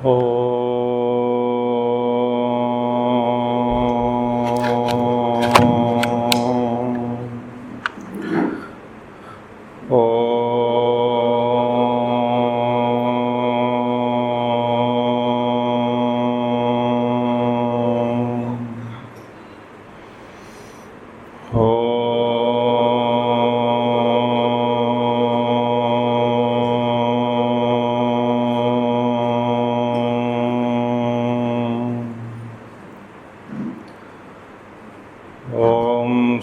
ओ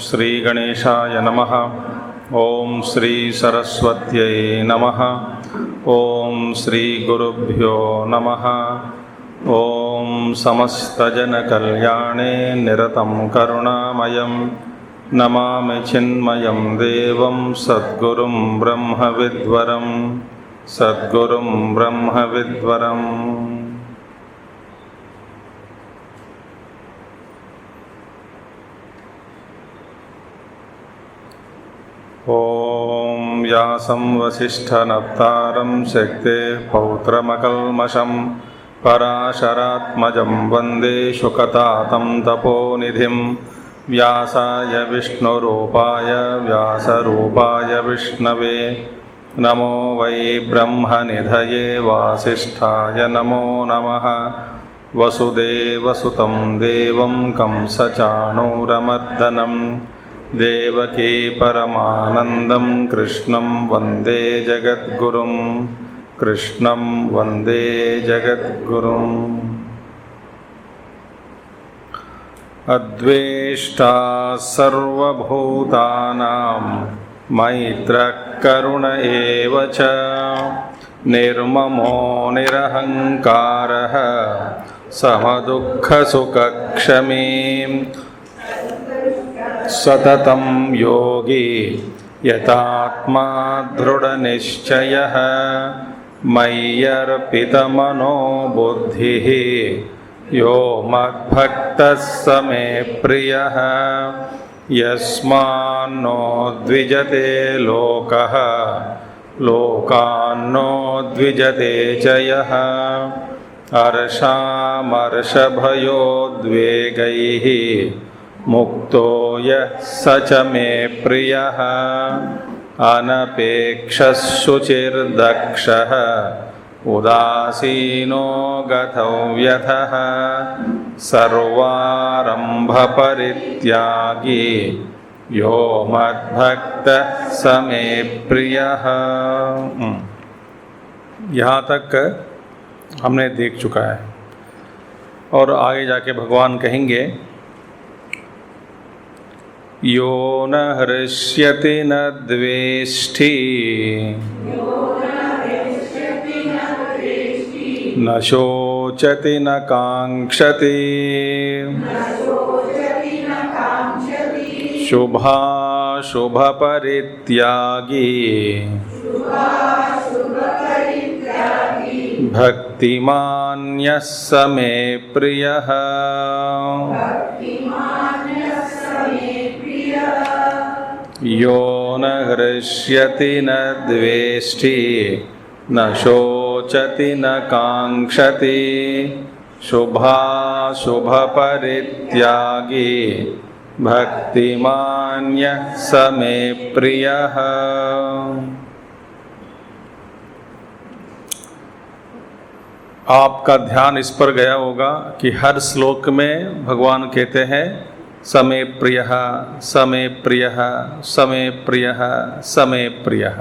श्री गणेशाय नमः। ओम श्री सरस्वत्यै नमः। ओम श्री गुरुभ्यो नमः। ओम समस्तजनकल्याणे निरतं करुणामयं नमामि चिन्मयं देवं सद्गुरुं ब्रह्मविद्वरं सद्गुरुं ब्रह्मविद्वरम्। ओम व्यासं वसिष्ठनप्तारं शक्तेः पौत्रमकल्मषं पराशरात्मजं वन्दे शुकतातं तपोनिधिं। व्यासाय विष्णुरूपाय व्यासरूपाय विष्णवे नमो वै ब्रह्मनिधये वासिष्ठाय नमो नमः। वसुदेवसुतं देवं कंसचाणूरमर्दनं देवकी परमानन्दं कृष्णं वन्दे जगद्गुरुं कृष्णं वन्दे जगद्गुरुम्। अद्वेष्टा सर्वभूतानां मैत्रः करुण एव च निर्ममो निरहङ्कारः समदुःखसुखक्षमी सततं योगी यतात्मा दृढनिश्चयः मय्यर्पितमनो बुद्धिः यो मद्भक्तः स मे प्रियः। यस्मान्नो द्विजते लोकः लोकान्नो द्विजते च यः हर्षामर्षभयोद्वेगैः मुक्तो यः स च मे प्रियः। अनपेक्षः शुचिर्दक्षः उदासीनो गतव्यथः सर्वारम्भपरित्यागी यो मद्भक्तः स मे प्रियः। यहाँ तक हमने देख चुका है और आगे जाके भगवान कहेंगे यो न हृष्यति न द्वेष्टि न शोचति न काङ्क्षति शुभाशुभपरित्यागी भक्तिमान्यः स मे प्रियः। यो न हृष्यति न द्वेष्टि न शोचति न काङ्क्षति शुभाशुभपरित्यागी भक्तिमान्यः स मे प्रियः। आपका ध्यान इस पर गया होगा कि हर श्लोक में भगवान कहते हैं समे प्रियः समे प्रियः समे प्रियः समे प्रियः।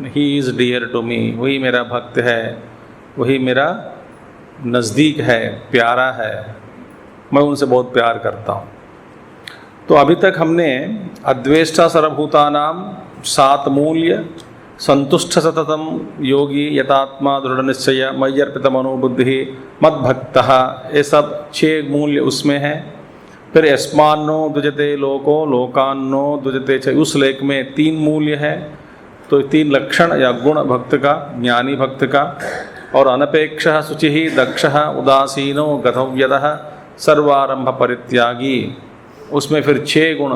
He is dear to me, वही मेरा भक्त है, वही मेरा नज़दीक है, प्यारा है, मैं उनसे बहुत प्यार करता हूँ। तो अभी तक हमने अद्वेष्टा सर्वभूतानां 7 मूल्य, संतुष्ट सततम योगी यतात्मा दृढ़ निश्चय मय्यर्पित मनोबुद्धि मद्भक्तः, ये सब 6 मूल्य उसमें हैं। फिर यस्मान्नो द्विजते लोको लोकान्नो द्विजते च, उस लेख में 3 मूल्य है। तो 3 लक्षण या गुण भक्त का, ज्ञानी भक्त का। और अनपेक्षः शुचिः दक्षः उदासीनो गतव्यतः सर्वारंभ परित्यागी, उसमें फिर 6 गुण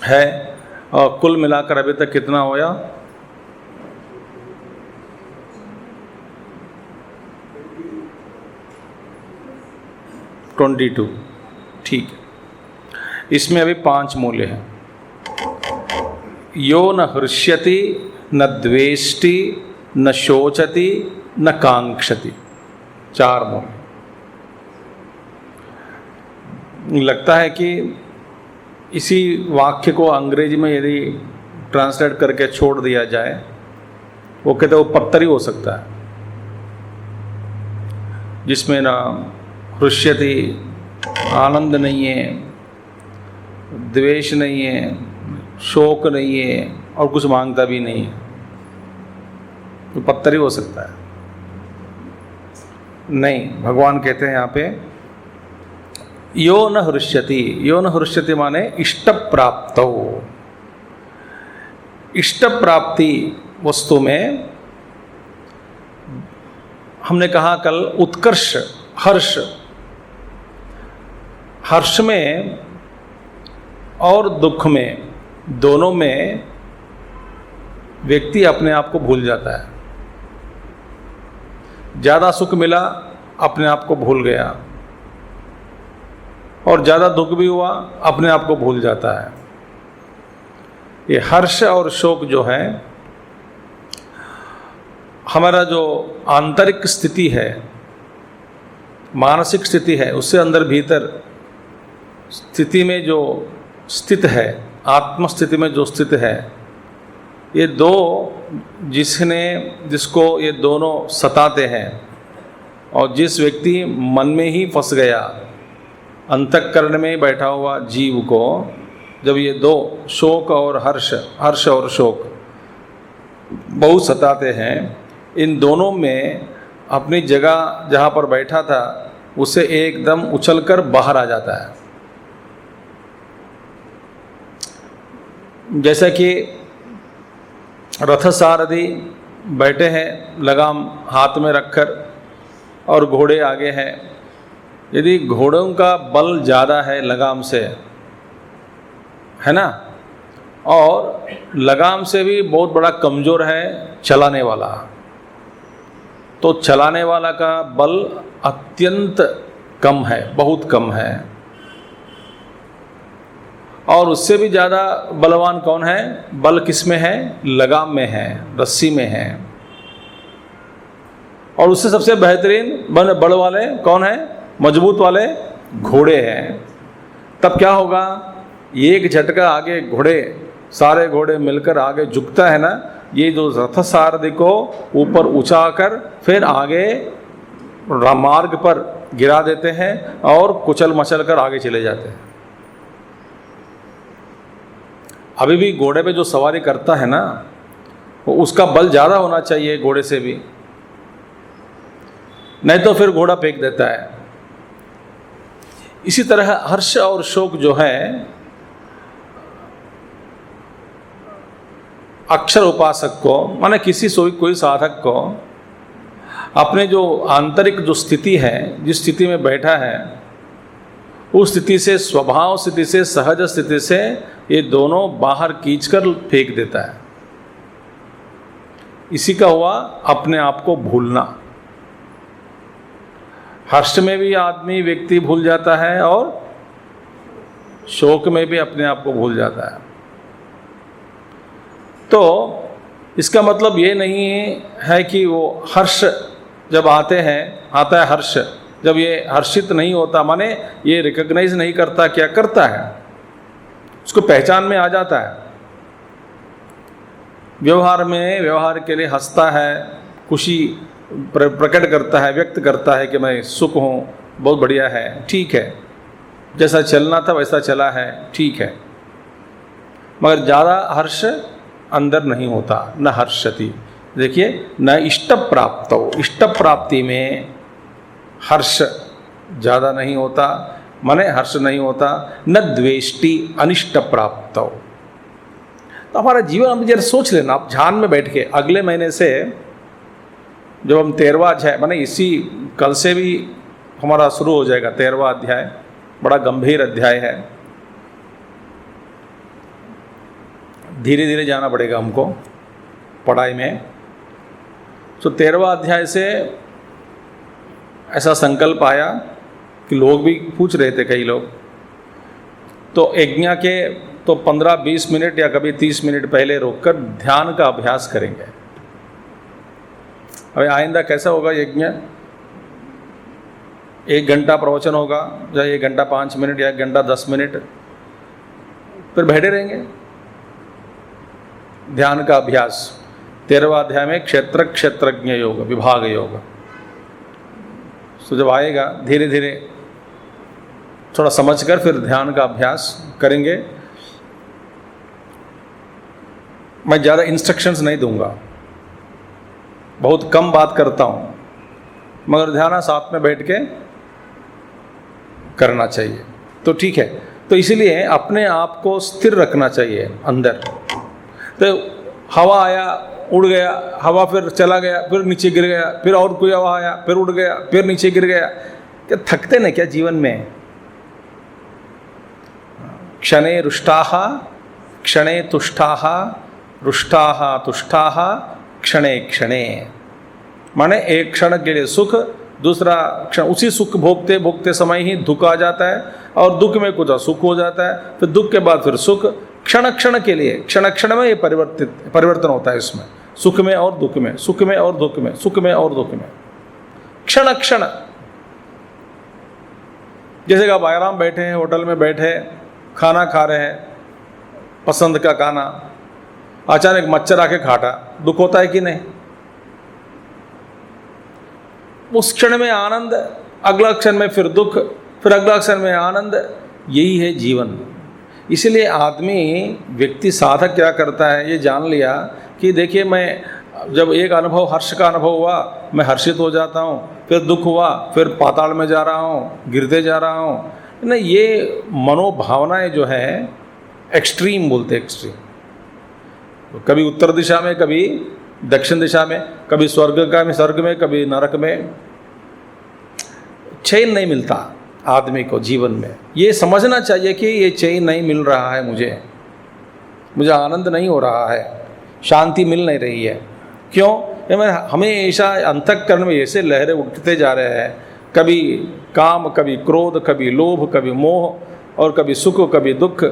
है। और कुल मिलाकर अभी तक कितना होया? 22। ठीक है, इसमें अभी 5 मूल्य हैं। यो न हृष्यति न द्वेष्टि न शोचति न कांक्षति, 4 मूल्य। लगता है कि इसी वाक्य को अंग्रेजी में यदि ट्रांसलेट करके छोड़ दिया जाए, वो कहते वो पत्थर ही हो सकता है, जिसमें ना हृष्यति आनंद नहीं है, द्वेष नहीं है, शोक नहीं है और कुछ मांगता भी नहीं है, तो पत्थर ही हो सकता है। नहीं, भगवान कहते हैं यहाँ पे यो न हृष्यति। यो न हृष्यति माने इष्ट प्राप्तो। इष्ट प्राप्ति वस्तु में हमने कहा कल उत्कर्ष, हर्ष। हर्ष में और दुख में, दोनों में व्यक्ति अपने आप को भूल जाता है। ज़्यादा सुख मिला, अपने आप को भूल गया, और ज़्यादा दुख भी हुआ, अपने आप को भूल जाता है। ये हर्ष और शोक जो है, हमारा जो आंतरिक स्थिति है, मानसिक स्थिति है, उससे अंदर भीतर स्थिति में जो स्थित है, आत्म स्थिति में जो स्थित है, ये दो जिसको ये दोनों सताते हैं, और जिस व्यक्ति मन में ही फंस गया, अंतःकरण में बैठा हुआ जीव को जब ये दो शोक और हर्ष और शोक बहुत सताते हैं, इन दोनों में अपनी जगह जहाँ पर बैठा था उसे एकदम उछलकर बाहर आ जाता है। जैसा कि रथ सारथी बैठे हैं लगाम हाथ में रखकर और घोड़े आगे हैं। यदि घोड़ों का बल ज़्यादा है लगाम से, है ना, और लगाम से भी बहुत बड़ा कमज़ोर है चलाने वाला, तो चलाने वाला का बल अत्यंत कम है, बहुत कम है। और उससे भी ज़्यादा बलवान कौन है? बल किस में है? लगाम में है, रस्सी में है। और उससे सबसे बेहतरीन बल वाले कौन है? मजबूत वाले घोड़े हैं। तब क्या होगा? एक झटका आगे सारे घोड़े मिलकर आगे झुकता है ना, ये जो रथ सारथी को ऊपर उछाकर फिर आगे मार्ग पर गिरा देते हैं और कुचल मचल कर आगे चले जाते हैं। अभी भी घोड़े पे जो सवारी करता है ना, वो उसका बल ज़्यादा होना चाहिए घोड़े से भी, नहीं तो फिर घोड़ा फेंक देता है। इसी तरह हर्ष और शोक जो है, अक्षर उपासक को, माने कोई साधक को अपने जो आंतरिक जो स्थिति है, जिस स्थिति में बैठा है, उस स्थिति से, स्वभाव स्थिति से, सहज स्थिति से ये दोनों बाहर खींचकर फेंक देता है। इसी का हुआ अपने आप को भूलना। हर्ष में भी व्यक्ति भूल जाता है और शोक में भी अपने आप को भूल जाता है। तो इसका मतलब ये नहीं है कि वो हर्ष जब आता है हर्ष, जब ये हर्षित नहीं होता, माने ये रिकॉग्नाइज नहीं करता, क्या करता है, उसको पहचान में आ जाता है। व्यवहार के लिए हंसता है, खुशी प्रकट करता है, व्यक्त करता है कि मैं सुख हूँ, बहुत बढ़िया है, ठीक है, जैसा चलना था वैसा चला है, ठीक है। मगर ज़्यादा हर्ष अंदर नहीं होता, न हर्षति। देखिए, न इष्ट प्राप्त हो, इष्ट प्राप्ति में हर्ष ज़्यादा नहीं होता, माने हर्ष नहीं होता। न द्वेष्टि अनिष्ट प्राप्त हो। तो हमारा जीवन, अब जरा सोच लेना, आप ध्यान में बैठ के, अगले महीने से जब हम 13वां अध्याय, माने इसी कल से भी हमारा शुरू हो जाएगा 13वां अध्याय, बड़ा गंभीर अध्याय है, धीरे धीरे जाना पड़ेगा हमको पढ़ाई में। तो 13वां अध्याय से ऐसा संकल्प आया कि लोग भी पूछ रहे थे कई लोग, तो यज्ञ के तो 15-20 मिनट या कभी 30 मिनट पहले रोककर ध्यान का अभ्यास करेंगे। अभी आइंदा कैसा होगा यज्ञ? 1 घंटा प्रवचन होगा, या 1 घंटा 5 मिनट या 1 घंटा 10 मिनट, फिर बैठे रहेंगे ध्यान का अभ्यास। 13वां अध्याय में क्षेत्र क्षेत्रज्ञ योग, विभाग योग। तो जब आएगा धीरे धीरे थोड़ा समझकर फिर ध्यान का अभ्यास करेंगे। मैं ज़्यादा इंस्ट्रक्शंस नहीं दूंगा, बहुत कम बात करता हूँ, मगर ध्यान साथ में बैठ के करना चाहिए। तो ठीक है, तो इसीलिए अपने आप को स्थिर रखना चाहिए अंदर। तो हवा आया, उड़ गया, हवा फिर चला गया, फिर नीचे गिर गया, फिर और कोई हवा आया, फिर उड़ गया, फिर नीचे गिर गया। क्या थकते न क्या जीवन में? क्षणे रुष्टाः क्षणे तुष्टाः रुष्टाः तुष्टाः क्षणे क्षणे, माने एक क्षण के लिए सुख, दूसरा क्षण उसी सुख भोगते भोगते समय ही दुख आ जाता है, और दुख में कुछ सुख हो जाता है, फिर दुख के बाद फिर सुख। क्षण क्षण के लिए, क्षण क्षण में ये परिवर्तन होता है इसमें, सुख में और दुख में, सुख में और दुख में, सुख में और दुख में, क्षण क्षण। जैसे कि आप आराम बैठे हैं, होटल में बैठे खाना खा रहे हैं, पसंद का खाना, अचानक मच्छर आके काटा, दुख होता है कि नहीं? उस क्षण में आनंद, अगला क्षण में फिर दुख, फिर अगला क्षण में आनंद। यही है जीवन। इसलिए आदमी, व्यक्ति साधक क्या करता है, ये जान लिया कि देखिए मैं जब एक अनुभव, हर्ष का अनुभव हुआ, मैं हर्षित हो जाता हूँ, फिर दुख हुआ, फिर पाताल में जा रहा हूँ, गिरते जा रहा हूँ ना। ये मनोभावनाएं जो है एक्सट्रीम बोलते, एक्सट्रीम। कभी उत्तर दिशा में, कभी दक्षिण दिशा में, कभी स्वर्ग में, कभी नरक में। चैन नहीं मिलता आदमी को जीवन में। ये समझना चाहिए कि ये चैन नहीं मिल रहा है, मुझे आनंद नहीं हो रहा है, शांति मिल नहीं रही है। क्यों? मैं हमेशा अंतःकरण में ऐसे लहरें उठते जा रहे हैं, कभी काम, कभी क्रोध, कभी लोभ, कभी मोह, और कभी सुख, कभी दुख।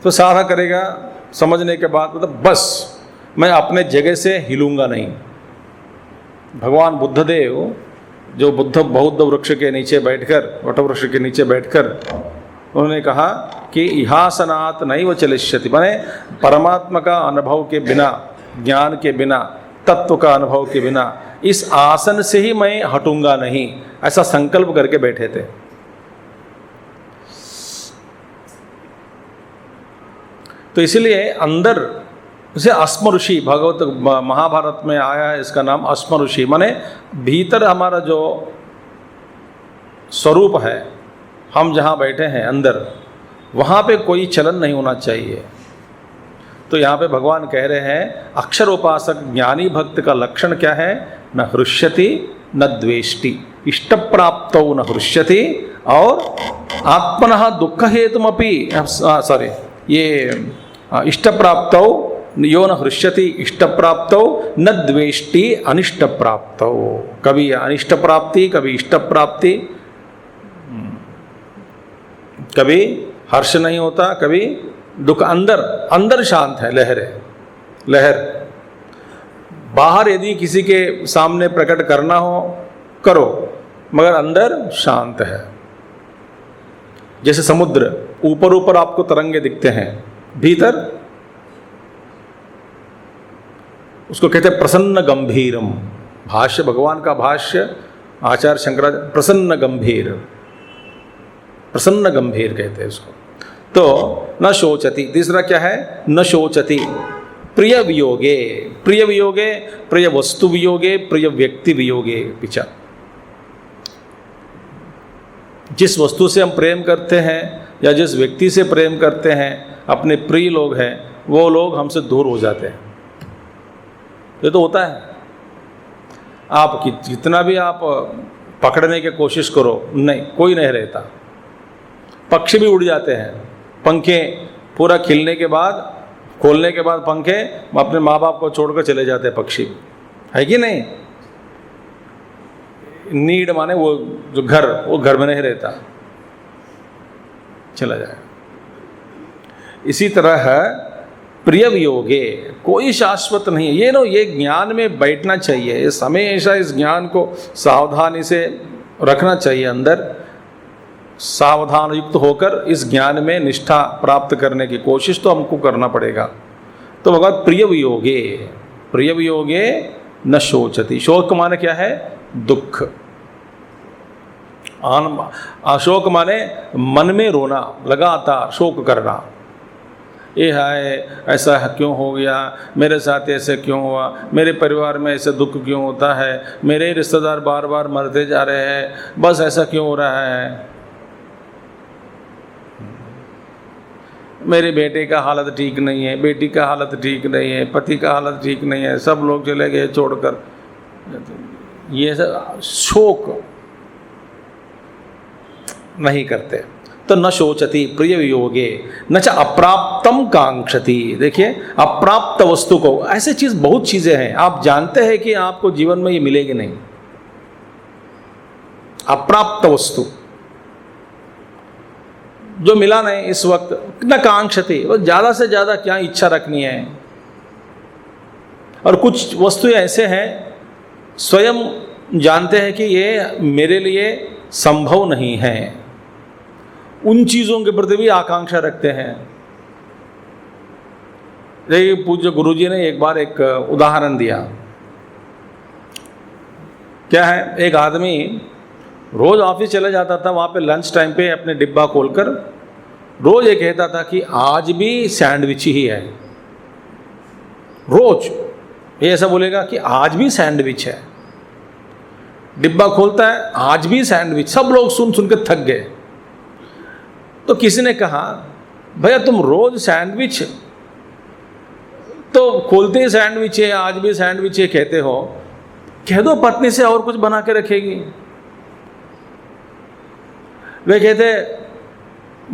तो साधा करेगा समझने के बाद, मतलब बस मैं अपने जगह से हिलूंगा नहीं। भगवान बुद्धदेव जो बौद्ध वृक्ष के नीचे बैठकर, वट वृक्ष के नीचे बैठकर उन्होंने कहा कि इहासनात् नैव चलिष्यति, माने परमात्मा का अनुभव के बिना, ज्ञान के बिना, तत्व का अनुभव के बिना इस आसन से ही मैं हटूंगा नहीं, ऐसा संकल्प करके बैठे थे। तो इसलिए अंदर उसे अस्म ऋषि, भगवत महाभारत में आया है इसका नाम अस्म ऋषि, माने भीतर हमारा जो स्वरूप है, हम जहाँ बैठे हैं अंदर, वहाँ पे कोई चलन नहीं होना चाहिए। तो यहाँ पे भगवान कह रहे हैं अक्षर उपासक ज्ञानी भक्त का लक्षण क्या है? न हृष्यति न द्वेष्टि, इष्ट प्राप्तौ न हृष्यति, और आत्मनः दुख हेतुमपि, सॉरी, ये इष्ट प्राप्तौ यो न हृष्यति इष्ट प्राप्तौ न द्वेष्टि अनिष्ट प्राप्तौ। कभी अनिष्ट प्राप्ति, कभी इष्ट प्राप्ति, कभी हर्ष नहीं होता, कभी दुख। अंदर शांत है, लहर। बाहर यदि किसी के सामने प्रकट करना हो करो, मगर अंदर शांत है। जैसे समुद्र, ऊपर आपको तरंगे दिखते हैं, भीतर उसको कहते हैं प्रसन्न गंभीरम। भाष्य, भगवान का भाष्य आचार्य शंकराचार्य, प्रसन्न गंभीर कहते हैं उसको। तो न शोचति, तीसरा क्या है? न शोचति। प्रिय वियोगे, प्रिय वस्तु वियोगे, प्रिय व्यक्ति वियोगे पिछा। जिस वस्तु से हम प्रेम करते हैं या जिस व्यक्ति से प्रेम करते हैं, अपने प्रिय लोग हैं, वो लोग हमसे दूर हो जाते हैं। ये तो होता है। आप जितना भी आप पकड़ने की कोशिश करो, नहीं, कोई नहीं रहता। पक्षी भी उड़ जाते हैं, पंखे पूरा खिलने के बाद, खोलने के बाद पंखे अपने माँ बाप को छोड़कर चले जाते हैं पक्षी, है कि नहीं? नीड माने वो जो घर, वो घर में नहीं रहता, चला जाएगा। इसी तरह प्रिय वियोगे, कोई शाश्वत नहीं है। ये ज्ञान में बैठना चाहिए, इस हमेशा इस ज्ञान को सावधानी से रखना चाहिए अंदर, सावधान युक्त होकर इस ज्ञान में निष्ठा प्राप्त करने की कोशिश तो हमको करना पड़ेगा। तो भगवत प्रिय वियोगे, प्रिय वियोगे न शोचति। शोक माने क्या है? दुख। अशोक माने मन में रोना, लगातार शोक करना, ये है ऐसा क्यों हो गया, मेरे साथ ऐसे क्यों हुआ, मेरे परिवार में ऐसे दुख क्यों होता है, मेरे रिश्तेदार बार बार मरते जा रहे हैं, बस ऐसा क्यों हो रहा है, मेरे बेटे का हालत ठीक नहीं है, बेटी का हालत ठीक नहीं है, पति का हालत ठीक नहीं है, सब लोग चले गए छोड़कर। ये सब शोक नहीं करते। तो न शोचति प्रिय वियोगे न च अप्राप्तम कांक्षति। देखिए, अप्राप्त वस्तु को, ऐसे चीज बहुत चीजें हैं, आप जानते हैं कि आपको जीवन में ये मिलेगी नहीं। अप्राप्त वस्तु जो मिला नहीं इस वक्त, न कांक्षति, वो ज्यादा से ज्यादा क्या इच्छा रखनी है। और कुछ वस्तु ऐसे हैं स्वयं जानते हैं कि ये मेरे लिए संभव नहीं है, उन चीजों के प्रति भी आकांक्षा रखते हैं। देखिए, पूज्य गुरुजी ने एक बार एक उदाहरण दिया। क्या है, एक आदमी रोज ऑफिस चला जाता था, वहां पे लंच टाइम पे अपने डिब्बा खोलकर रोज ये कहता था कि आज भी सैंडविच ही है। रोज ये ऐसा बोलेगा कि आज भी सैंडविच है। डिब्बा खोलता है, आज भी सैंडविच। सब लोग सुन सुन के थक गए। तो किसी ने कहा, भैया तुम रोज सैंडविच तो खोलते ही सैंडविच है, आज भी सैंडविच है कहते हो, कह दो पत्नी से और कुछ बना के रखेगी। वे कहते,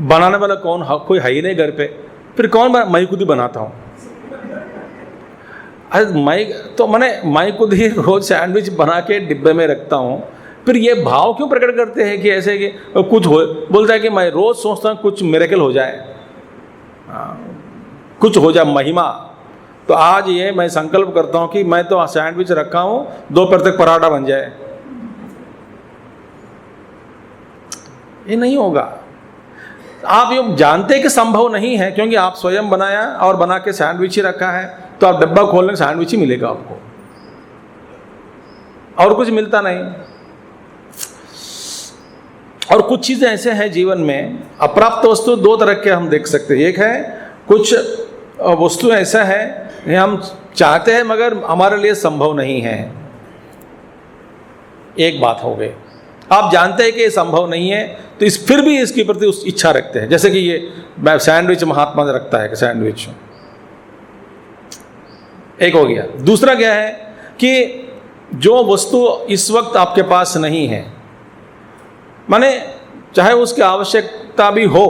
बनाने वाला कौन, कोई है ही नहीं घर पे, फिर कौन बना, मैं खुद ही बनाता हूँ। मैं खुद ही रोज सैंडविच बना के डिब्बे में रखता हूँ। फिर ये भाव क्यों प्रकट करते हैं कि ऐसे कि कुछ हो, बोलता है कि मैं रोज सोचता हूँ कुछ मिरेकल हो जाए, कुछ हो जाए महिमा। तो आज ये मैं संकल्प करता हूँ कि मैं तो सैंडविच रखा हूँ, दोपहर तक पराठा बन जाए। ये नहीं होगा। आप ये जानते कि संभव नहीं है, क्योंकि आप स्वयं बनाया और बना के सैंडविच ही रखा है, तो आप डब्बा खोलने सैंडविच ही मिलेगा आपको, और कुछ मिलता नहीं। और कुछ चीजें ऐसे हैं जीवन में, अप्राप्त वस्तु दो तरह के हम देख सकते हैं। एक है कुछ वस्तु ऐसा है हम चाहते हैं मगर हमारे लिए संभव नहीं है, एक बात हो गई। आप जानते हैं कि ये संभव नहीं है, तो फिर भी इसके प्रति उस इच्छा रखते हैं। जैसे कि ये सैंडविच महात्मा रखता है कि सैंडविच एक हो गया। दूसरा क्या है कि जो वस्तु इस वक्त आपके पास नहीं है, माने चाहे उसकी आवश्यकता भी हो,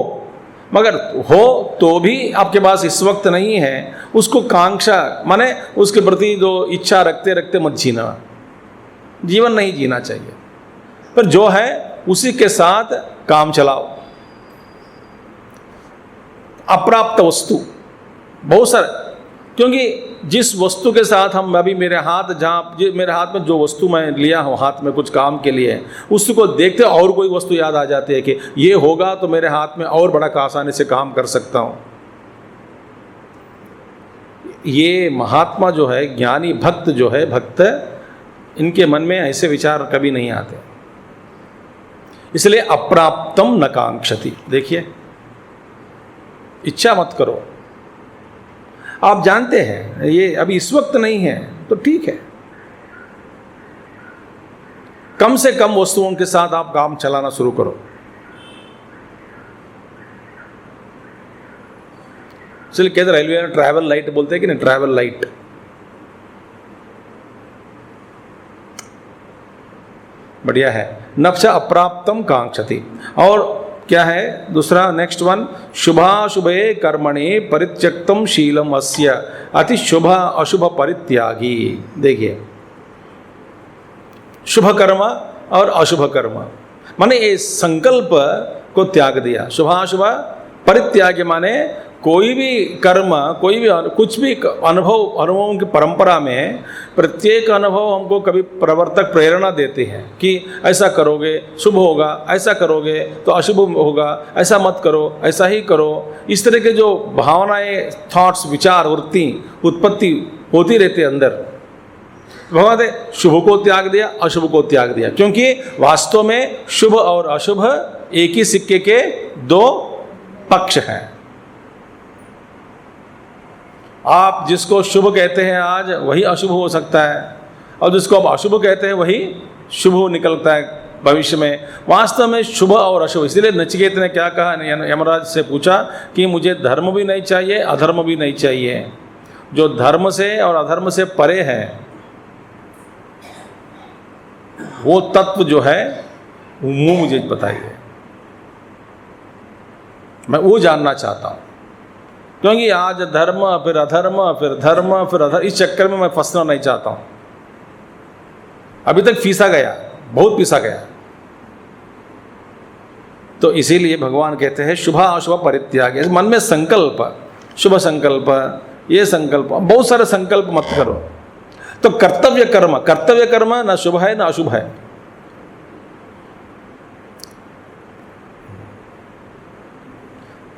मगर हो तो भी आपके पास इस वक्त नहीं है, उसको कांक्षा माने उसके प्रति जो इच्छा रखते रखते मत जीना। जीवन नहीं जीना चाहिए, पर जो है उसी के साथ काम चलाओ। अप्राप्त वस्तु बहुत सारे, क्योंकि जिस वस्तु के साथ हम अभी मेरे हाथ में जो वस्तु मैं लिया हूँ हाथ में कुछ काम के लिए, उसको देखते और कोई वस्तु याद आ जाती है कि ये होगा तो मेरे हाथ में और बड़ा आसानी से काम कर सकता हूँ। ये महात्मा जो है, ज्ञानी भक्त जो है, भक्त, इनके मन में ऐसे विचार कभी नहीं आते। इसलिए अप्राप्तम न कांक्षति। देखिए, इच्छा मत करो। आप जानते हैं ये अभी इस वक्त नहीं है तो ठीक है, कम से कम वस्तुओं के साथ आप काम चलाना शुरू करो। इसलिए कहते रेलवे में ट्रैवल लाइट बोलते हैं कि नहीं, ट्रैवल लाइट। बढ़िया है। नफ्स अप्राप्तम कांक्षति। और क्या है दूसरा, नेक्स्ट वन, शुभाशुभे कर्मणे परित्यक्तम शीलम अस्य अति शुभ अशुभ परित्यागी। देखिए, शुभ कर्म और अशुभ कर्म, माने ये संकल्प को त्याग दिया। शुभाशुभ परित्याग माने कोई भी कर्म, कोई भी कुछ भी अनुभवों की परंपरा में प्रत्येक अनुभव हमको कभी प्रवर्तक प्रेरणा देते हैं कि ऐसा करोगे शुभ होगा, ऐसा करोगे तो अशुभ होगा, ऐसा मत करो, ऐसा ही करो। इस तरह के जो भावनाएं, थॉट्स, विचार, वृत्ति उत्पत्ति होती रहती अंदर। भगवान ने शुभ को त्याग दिया, अशुभ को त्याग दिया, क्योंकि वास्तव में शुभ और अशुभ एक ही सिक्के के दो पक्ष हैं। आप जिसको शुभ कहते हैं आज, वही अशुभ हो सकता है, और जिसको आप अशुभ कहते हैं वही शुभ निकलता है भविष्य में। वास्तव में शुभ और अशुभ, इसलिए नचिकेत ने क्या कहा, यमराज से पूछा कि मुझे धर्म भी नहीं चाहिए, अधर्म भी नहीं चाहिए। जो धर्म से और अधर्म से परे है वो तत्व जो है वो मुझे बताइए, मैं वो जानना चाहता हूँ। क्योंकि आज धर्म फिर अधर्म, फिर धर्म फिर अधर्म, इस चक्कर में मैं फंसना नहीं चाहता हूँ। अभी तक फीसा गया, बहुत पीसा गया। तो इसीलिए भगवान कहते हैं शुभ अशुभ परित्याग। मन में संकल्प, शुभ संकल्प, ये संकल्प, बहुत सारे संकल्प मत करो। तो कर्तव्य कर्म ना शुभ है ना अशुभ है।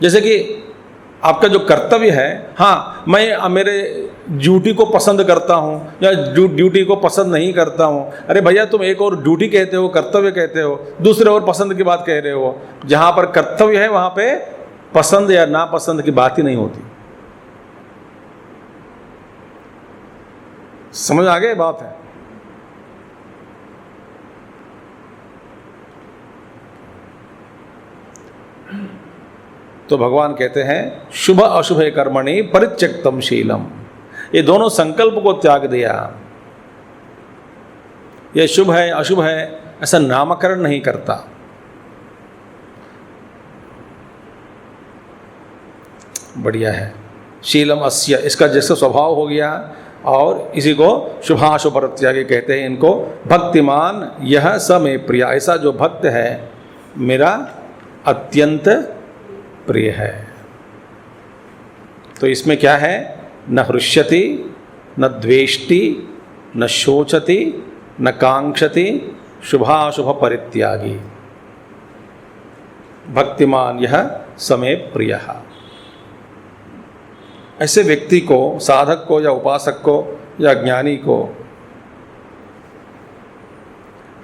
जैसे कि आपका जो कर्तव्य है, हाँ मैं मेरे ड्यूटी को पसंद करता हूँ या ड्यूटी को पसंद नहीं करता हूँ। अरे भैया, तुम एक और ड्यूटी कहते हो, कर्तव्य कहते हो, दूसरे और पसंद की बात कह रहे हो। जहाँ पर कर्तव्य है वहाँ पे पसंद या नापसंद की बात ही नहीं होती। समझ आ गए बात है? तो भगवान कहते हैं शुभ अशुभ कर्मणि परित्यक्तम शीलम। ये दोनों संकल्प को त्याग दिया। ये शुभ है अशुभ है ऐसा नामकरण नहीं करता। बढ़िया है। शीलम अस्य, इसका जैसे स्वभाव हो गया, और इसी को शुभाशुभ परित्यागी कहते हैं। इनको भक्तिमान यह स मे प्रिय, ऐसा जो भक्त है मेरा अत्यंत प्रिय है। तो इसमें क्या है? न हृष्यति, न द्वेष्टि, न शोचति, न कांक्षति, शुभाशुभ परित्यागी। भक्तिमान यह समे प्रिय। ऐसे व्यक्ति को, साधक को या उपासक को या ज्ञानी को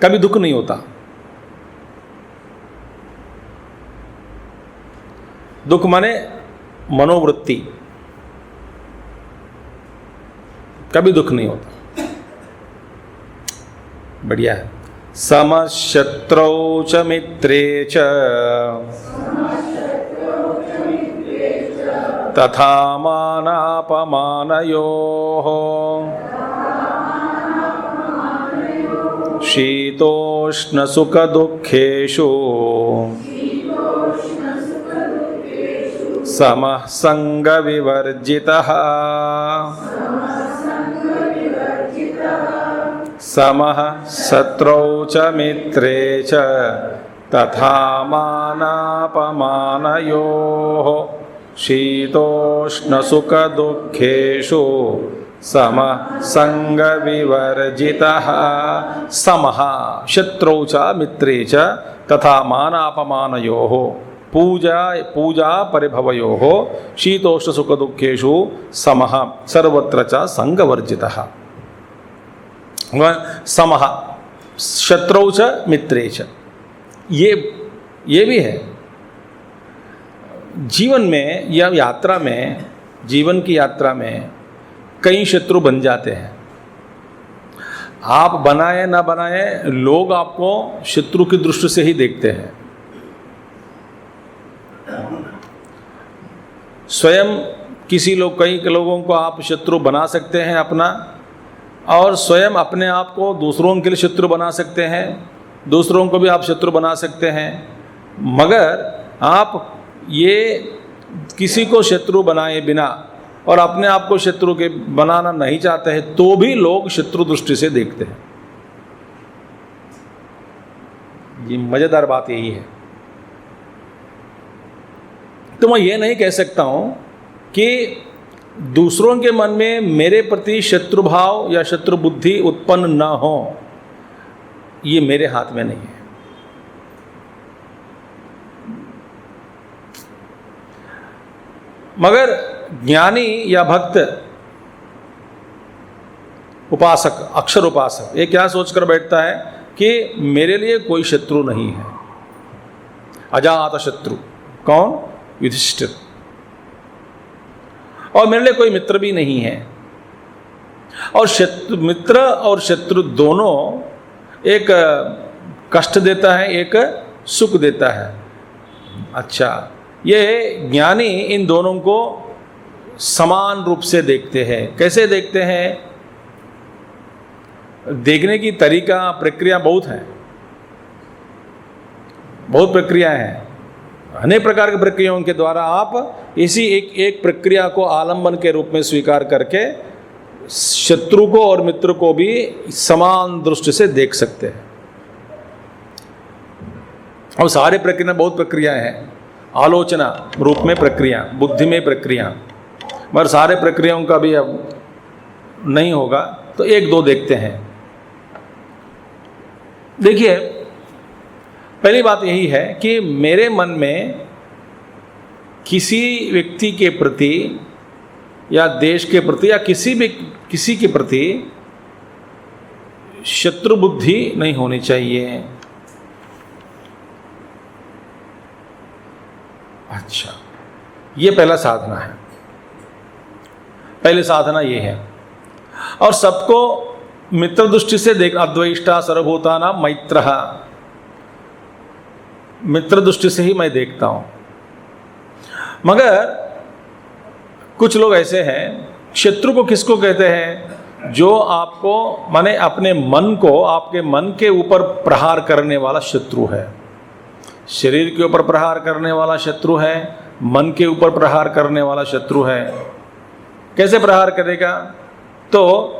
कभी दुख नहीं होता। दुख माने मनोवृत्ति, कभी दुख नहीं होता। बढ़िया है। समशत्रौ च मित्रे च तथा मानापमानयोः शीतोष्ण सुख दुःखेषु समः संग विवर्जितः। समः शत्रौ च मित्रे च तथा मानापमानयोः शीतोष्ण सुख दुःखेषु समः संग विवर्जितः। समः शत्रौ च मित्रे च तथा मानापमानयोः पूजा परिभवयोः शीतोष्ण सुख दुःखेषु समः सर्वत्र च संगवर्जितः। समः शत्रौ च मित्रे च, ये भी है। जीवन में या यात्रा में, जीवन की यात्रा में कई शत्रु बन जाते हैं। आप बनाए ना बनाए, लोग आपको शत्रु की दृष्टि से ही देखते हैं। स्वयं कई लोगों को आप शत्रु बना सकते हैं अपना, और स्वयं अपने आप को दूसरों के लिए शत्रु बना सकते हैं, दूसरों को भी आप शत्रु बना सकते हैं। मगर आप ये किसी को शत्रु बनाए बिना और अपने आप को शत्रु के बनाना नहीं चाहते हैं, तो भी लोग शत्रु दृष्टि से देखते हैं। ये मज़ेदार बात यही है। तो मैं ये नहीं कह सकता हूँ कि दूसरों के मन में मेरे प्रति शत्रु भाव या शत्रु बुद्धि उत्पन्न ना हो, ये मेरे हाथ में नहीं है। मगर ज्ञानी या भक्त उपासक, अक्षर उपासक, ये क्या सोचकर बैठता है कि मेरे लिए कोई शत्रु नहीं है। अजात शत्रु कौन? युधिष्ठिर। और मेरे लिए कोई मित्र भी नहीं है। और मित्र और शत्रु दोनों एक कष्ट देता है, एक सुख देता है। अच्छा, ये ज्ञानी इन दोनों को समान रूप से देखते हैं। कैसे देखते हैं? देखने की तरीका, प्रक्रिया बहुत है, बहुत प्रक्रियाएं हैं। अनेक प्रकार की प्रक्रियाओं के द्वारा आप इसी एक प्रक्रिया को आलंबन के रूप में स्वीकार करके शत्रु को और मित्र को भी समान दृष्टि से देख सकते हैं। और सारे प्रक्रिया, बहुत प्रक्रियाएं हैं। आलोचना रूप में प्रक्रिया, बुद्धि में प्रक्रिया, मगर सारे प्रक्रियाओं का भी अब नहीं होगा, तो एक दो देखते हैं। देखिए, पहली बात यही है कि मेरे मन में किसी व्यक्ति के प्रति या देश के प्रति या किसी के प्रति शत्रु बुद्धि नहीं होनी चाहिए। अच्छा, ये पहला साधना है। पहली साधना ये है। और सबको मित्र दृष्टि से देख, अद्वैष्टा सर्वभूतानां मैत्रः, मित्र दृष्टि से ही मैं देखता हूँ। मगर कुछ लोग ऐसे हैं, शत्रु को किसको कहते हैं? जो आपको, माने अपने मन को, आपके मन के ऊपर प्रहार करने वाला शत्रु है। शरीर के ऊपर प्रहार करने वाला शत्रु है, मन के ऊपर प्रहार करने वाला शत्रु है। कैसे प्रहार करेगा? तो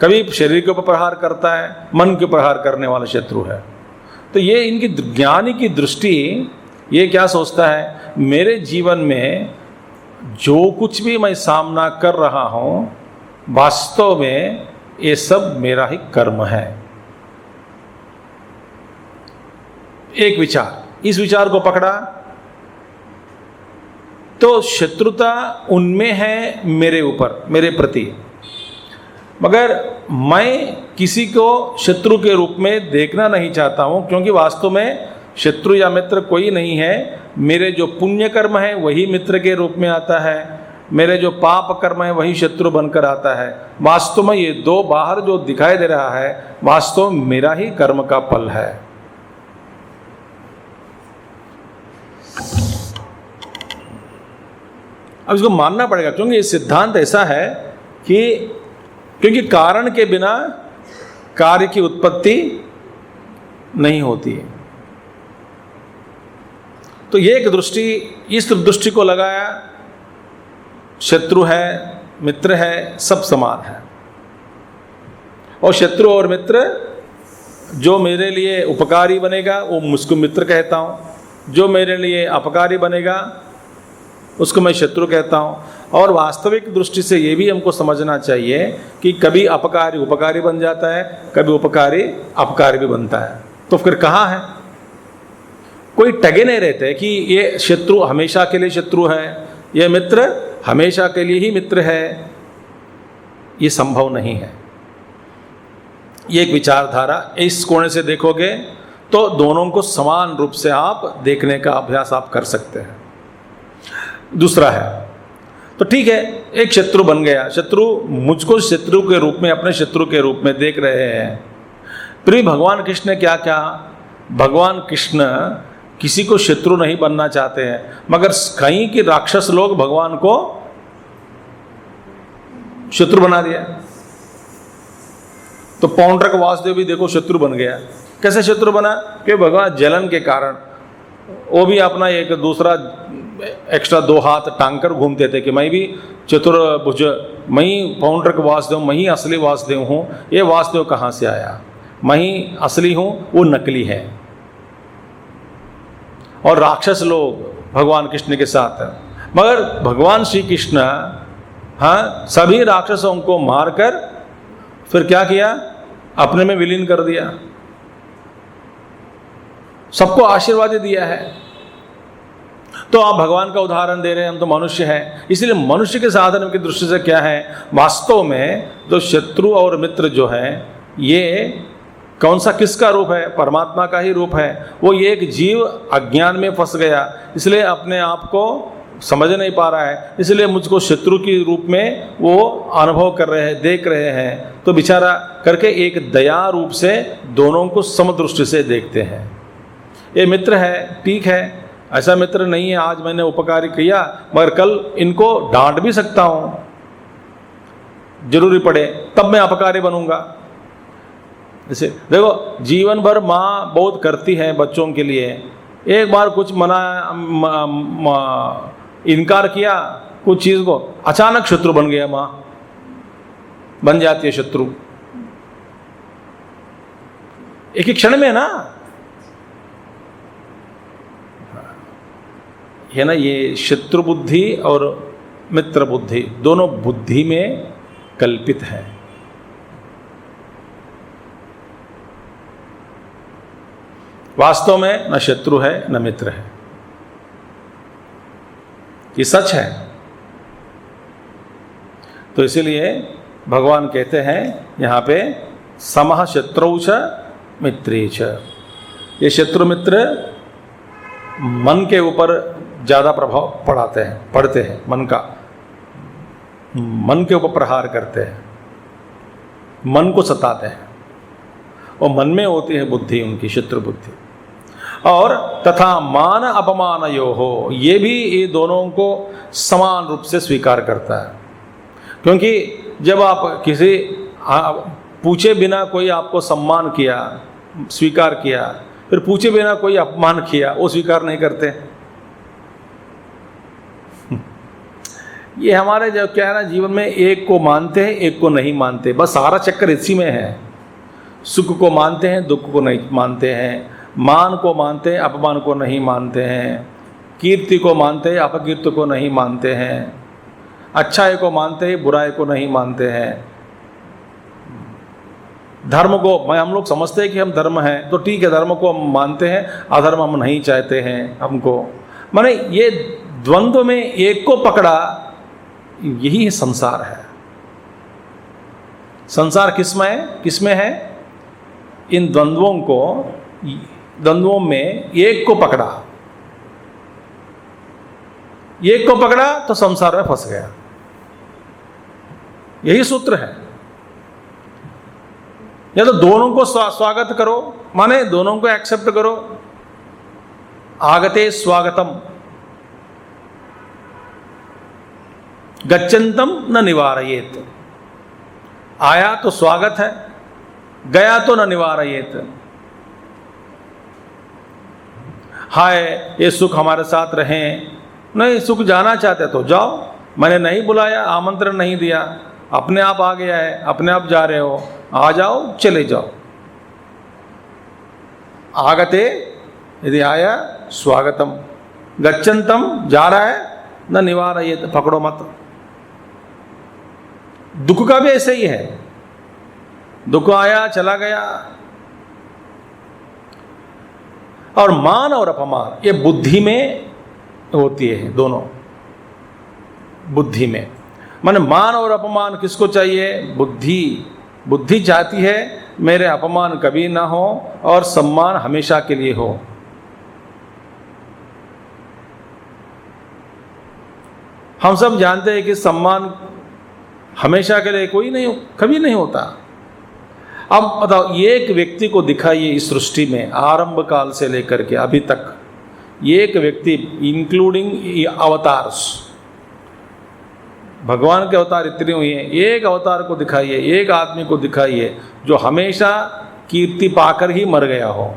कभी शरीर के ऊपर प्रहार करता है, मन के प्रहार करने वाला शत्रु है। तो ये इनकी ज्ञानी की दृष्टि ये क्या सोचता है, मेरे जीवन में जो कुछ भी मैं सामना कर रहा हूँ, वास्तव में ये सब मेरा ही कर्म है। एक विचार, इस विचार को पकड़ा तो शत्रुता उनमें है मेरे ऊपर, मेरे प्रति। मगर मैं किसी को शत्रु के रूप में देखना नहीं चाहता हूँ, क्योंकि वास्तव में शत्रु या मित्र कोई नहीं है। मेरे जो पुण्य कर्म है वही मित्र के रूप में आता है, मेरे जो पाप कर्म है वही शत्रु बनकर आता है। वास्तव में ये दो बाहर जो दिखाई दे रहा है, वास्तव में मेरा ही कर्म का फल है। अब इसको मानना पड़ेगा, क्योंकि ये सिद्धांत ऐसा है कि क्योंकि कारण के बिना कार्य की उत्पत्ति नहीं होती है। तो ये एक दृष्टि, इस दृष्टि को लगाया, शत्रु है, मित्र है, सब समान है। और शत्रु और मित्र, जो मेरे लिए उपकारी बनेगा वो मुझको मित्र कहता हूँ, जो मेरे लिए अपकारी बनेगा उसको मैं शत्रु कहता हूँ। और वास्तविक दृष्टि से ये भी हमको समझना चाहिए कि कभी अपकारी उपकारी बन जाता है, कभी उपकारी अपकारी भी बनता है। तो फिर कहाँ है? कोई टगे नहीं रहते कि ये शत्रु हमेशा के लिए शत्रु है, ये मित्र हमेशा के लिए ही मित्र है। ये संभव नहीं है। ये एक विचारधारा, इस कोण से देखोगे तो दोनों को समान रूप से आप देखने का अभ्यास आप कर सकते हैं। दूसरा है, तो ठीक है, एक शत्रु बन गया, शत्रु मुझको शत्रु के रूप में, अपने शत्रु के रूप में देख रहे हैं। फिर भगवान कृष्ण ने क्या कहा? भगवान कृष्ण किसी को शत्रु नहीं बनना चाहते हैं, मगर कहीं के राक्षस लोग भगवान को शत्रु बना दिया। तो पौंड्रक वासुदेव भी देखो शत्रु बन गया। कैसे शत्रु बना? कि भगवान जलन के कारण वो भी अपना एक दूसरा एक्स्ट्रा 2 हाथ टांग कर घूमते थे कि मैं भी चतुर्भुज, मैं ही पौंड्रक वासुदेव, मैं ही असली वासुदेव हूँ। ये वासुदेव कहाँ से आया? मैं ही असली हूँ, वो नकली है। और राक्षस लोग भगवान कृष्ण के साथ हैं। मगर भगवान श्री कृष्ण हाँ सभी राक्षसों को मारकर फिर क्या किया, अपने में विलीन कर दिया, सबको आशीर्वाद दिया है। तो आप भगवान का उदाहरण दे रहे हैं, हम तो मनुष्य हैं, इसलिए मनुष्य के साधन की दृष्टि से क्या है, वास्तव में जो शत्रु और मित्र जो है ये कौन सा किसका रूप है, परमात्मा का ही रूप है। वो ये एक जीव अज्ञान में फंस गया, इसलिए अपने आप को समझ नहीं पा रहा है, इसलिए मुझको शत्रु के रूप में वो अनुभव कर रहे हैं, देख रहे हैं। तो बेचारा करके एक दया रूप से दोनों को समदृष्टि से देखते हैं। ये मित्र है, ठीक है, ऐसा मित्र नहीं है आज मैंने उपकार किया मगर कल इनको डांट भी सकता हूँ, जरूरी पड़े तब मैं अपकारी बनूंगा। जैसे देखो जीवन भर माँ बहुत करती है बच्चों के लिए, एक बार कुछ इनकार किया कुछ चीज़ को, अचानक शत्रु बन गया, माँ बन जाती है शत्रु एक ही क्षण में ना, है ना। ये शत्रु बुद्धि और मित्र बुद्धि दोनों बुद्धि में कल्पित है। वास्तव में न शत्रु है न मित्र है, ये सच है। तो इसीलिए भगवान कहते हैं यहाँ पे समः शत्रौ च मित्रे च। ये शत्रु मित्र मन के ऊपर ज़्यादा प्रभाव पड़ते हैं, मन के ऊपर प्रहार करते हैं, मन को सताते हैं, और मन में होती है बुद्धि उनकी, शत्रु बुद्धि। और तथा मान अपमानयोः, ये भी ये दोनों को समान रूप से स्वीकार करता है। क्योंकि जब आप किसी पूछे बिना कोई आपको सम्मान किया, स्वीकार किया, फिर पूछे बिना कोई अपमान किया, वो स्वीकार नहीं करते। ये हमारे जो क्या है ना, जीवन में एक को मानते हैं एक को नहीं मानते, बस सारा चक्कर इसी में है। सुख को मानते हैं दुख को नहीं मानते हैं, मान को मानते हैं अपमान को नहीं मानते हैं, कीर्ति को मानते हैं अपकीर्ति को नहीं मानते हैं, अच्छाई को मानते हैं बुराई को नहीं मानते हैं। धर्म को हम लोग समझते हैं कि हम धर्म हैं तो ठीक है, धर्म को हम मानते हैं, अधर्म हम नहीं चाहते हैं हमको। माने ये द्वंद्व में एक को पकड़ा, यही संसार है। संसार किसमें है? इन द्वंद्वों में एक को पकड़ा, एक को पकड़ा तो संसार में फंस गया। यही सूत्र है। या तो दोनों को स्वागत करो, माने दोनों को एक्सेप्ट करो, आगते स्वागतम गच्छन्तम न निवारयेत। आया तो स्वागत है, गया तो न निवारयेत। हाय ये सुख हमारे साथ रहें, नहीं सुख जाना चाहते तो जाओ, मैंने नहीं बुलाया, आमंत्रण नहीं दिया, अपने आप आ गया है, अपने आप जा रहे हो, आ जाओ चले जाओ। आगते यदि आया स्वागतम, गच्छन्तम जा रहा है, न निवारयेत पकड़ो मत। दुख का भी ऐसे ही है, दुख आया चला गया। और मान और अपमान ये बुद्धि में होती है, दोनों बुद्धि में। माने मान और अपमान किसको चाहिए? बुद्धि चाहती है मेरे अपमान कभी ना हो और सम्मान हमेशा के लिए हो। हम सब जानते हैं कि सम्मान हमेशा के लिए कभी नहीं होता। अब बताओ, एक व्यक्ति को दिखाइए इस सृष्टि में आरंभ काल से लेकर के अभी तक, एक व्यक्ति इंक्लूडिंग अवतार्स, भगवान के अवतार इतने हुए हैं, एक अवतार को दिखाइए, एक आदमी को दिखाइए जो हमेशा कीर्ति पाकर ही मर गया हो।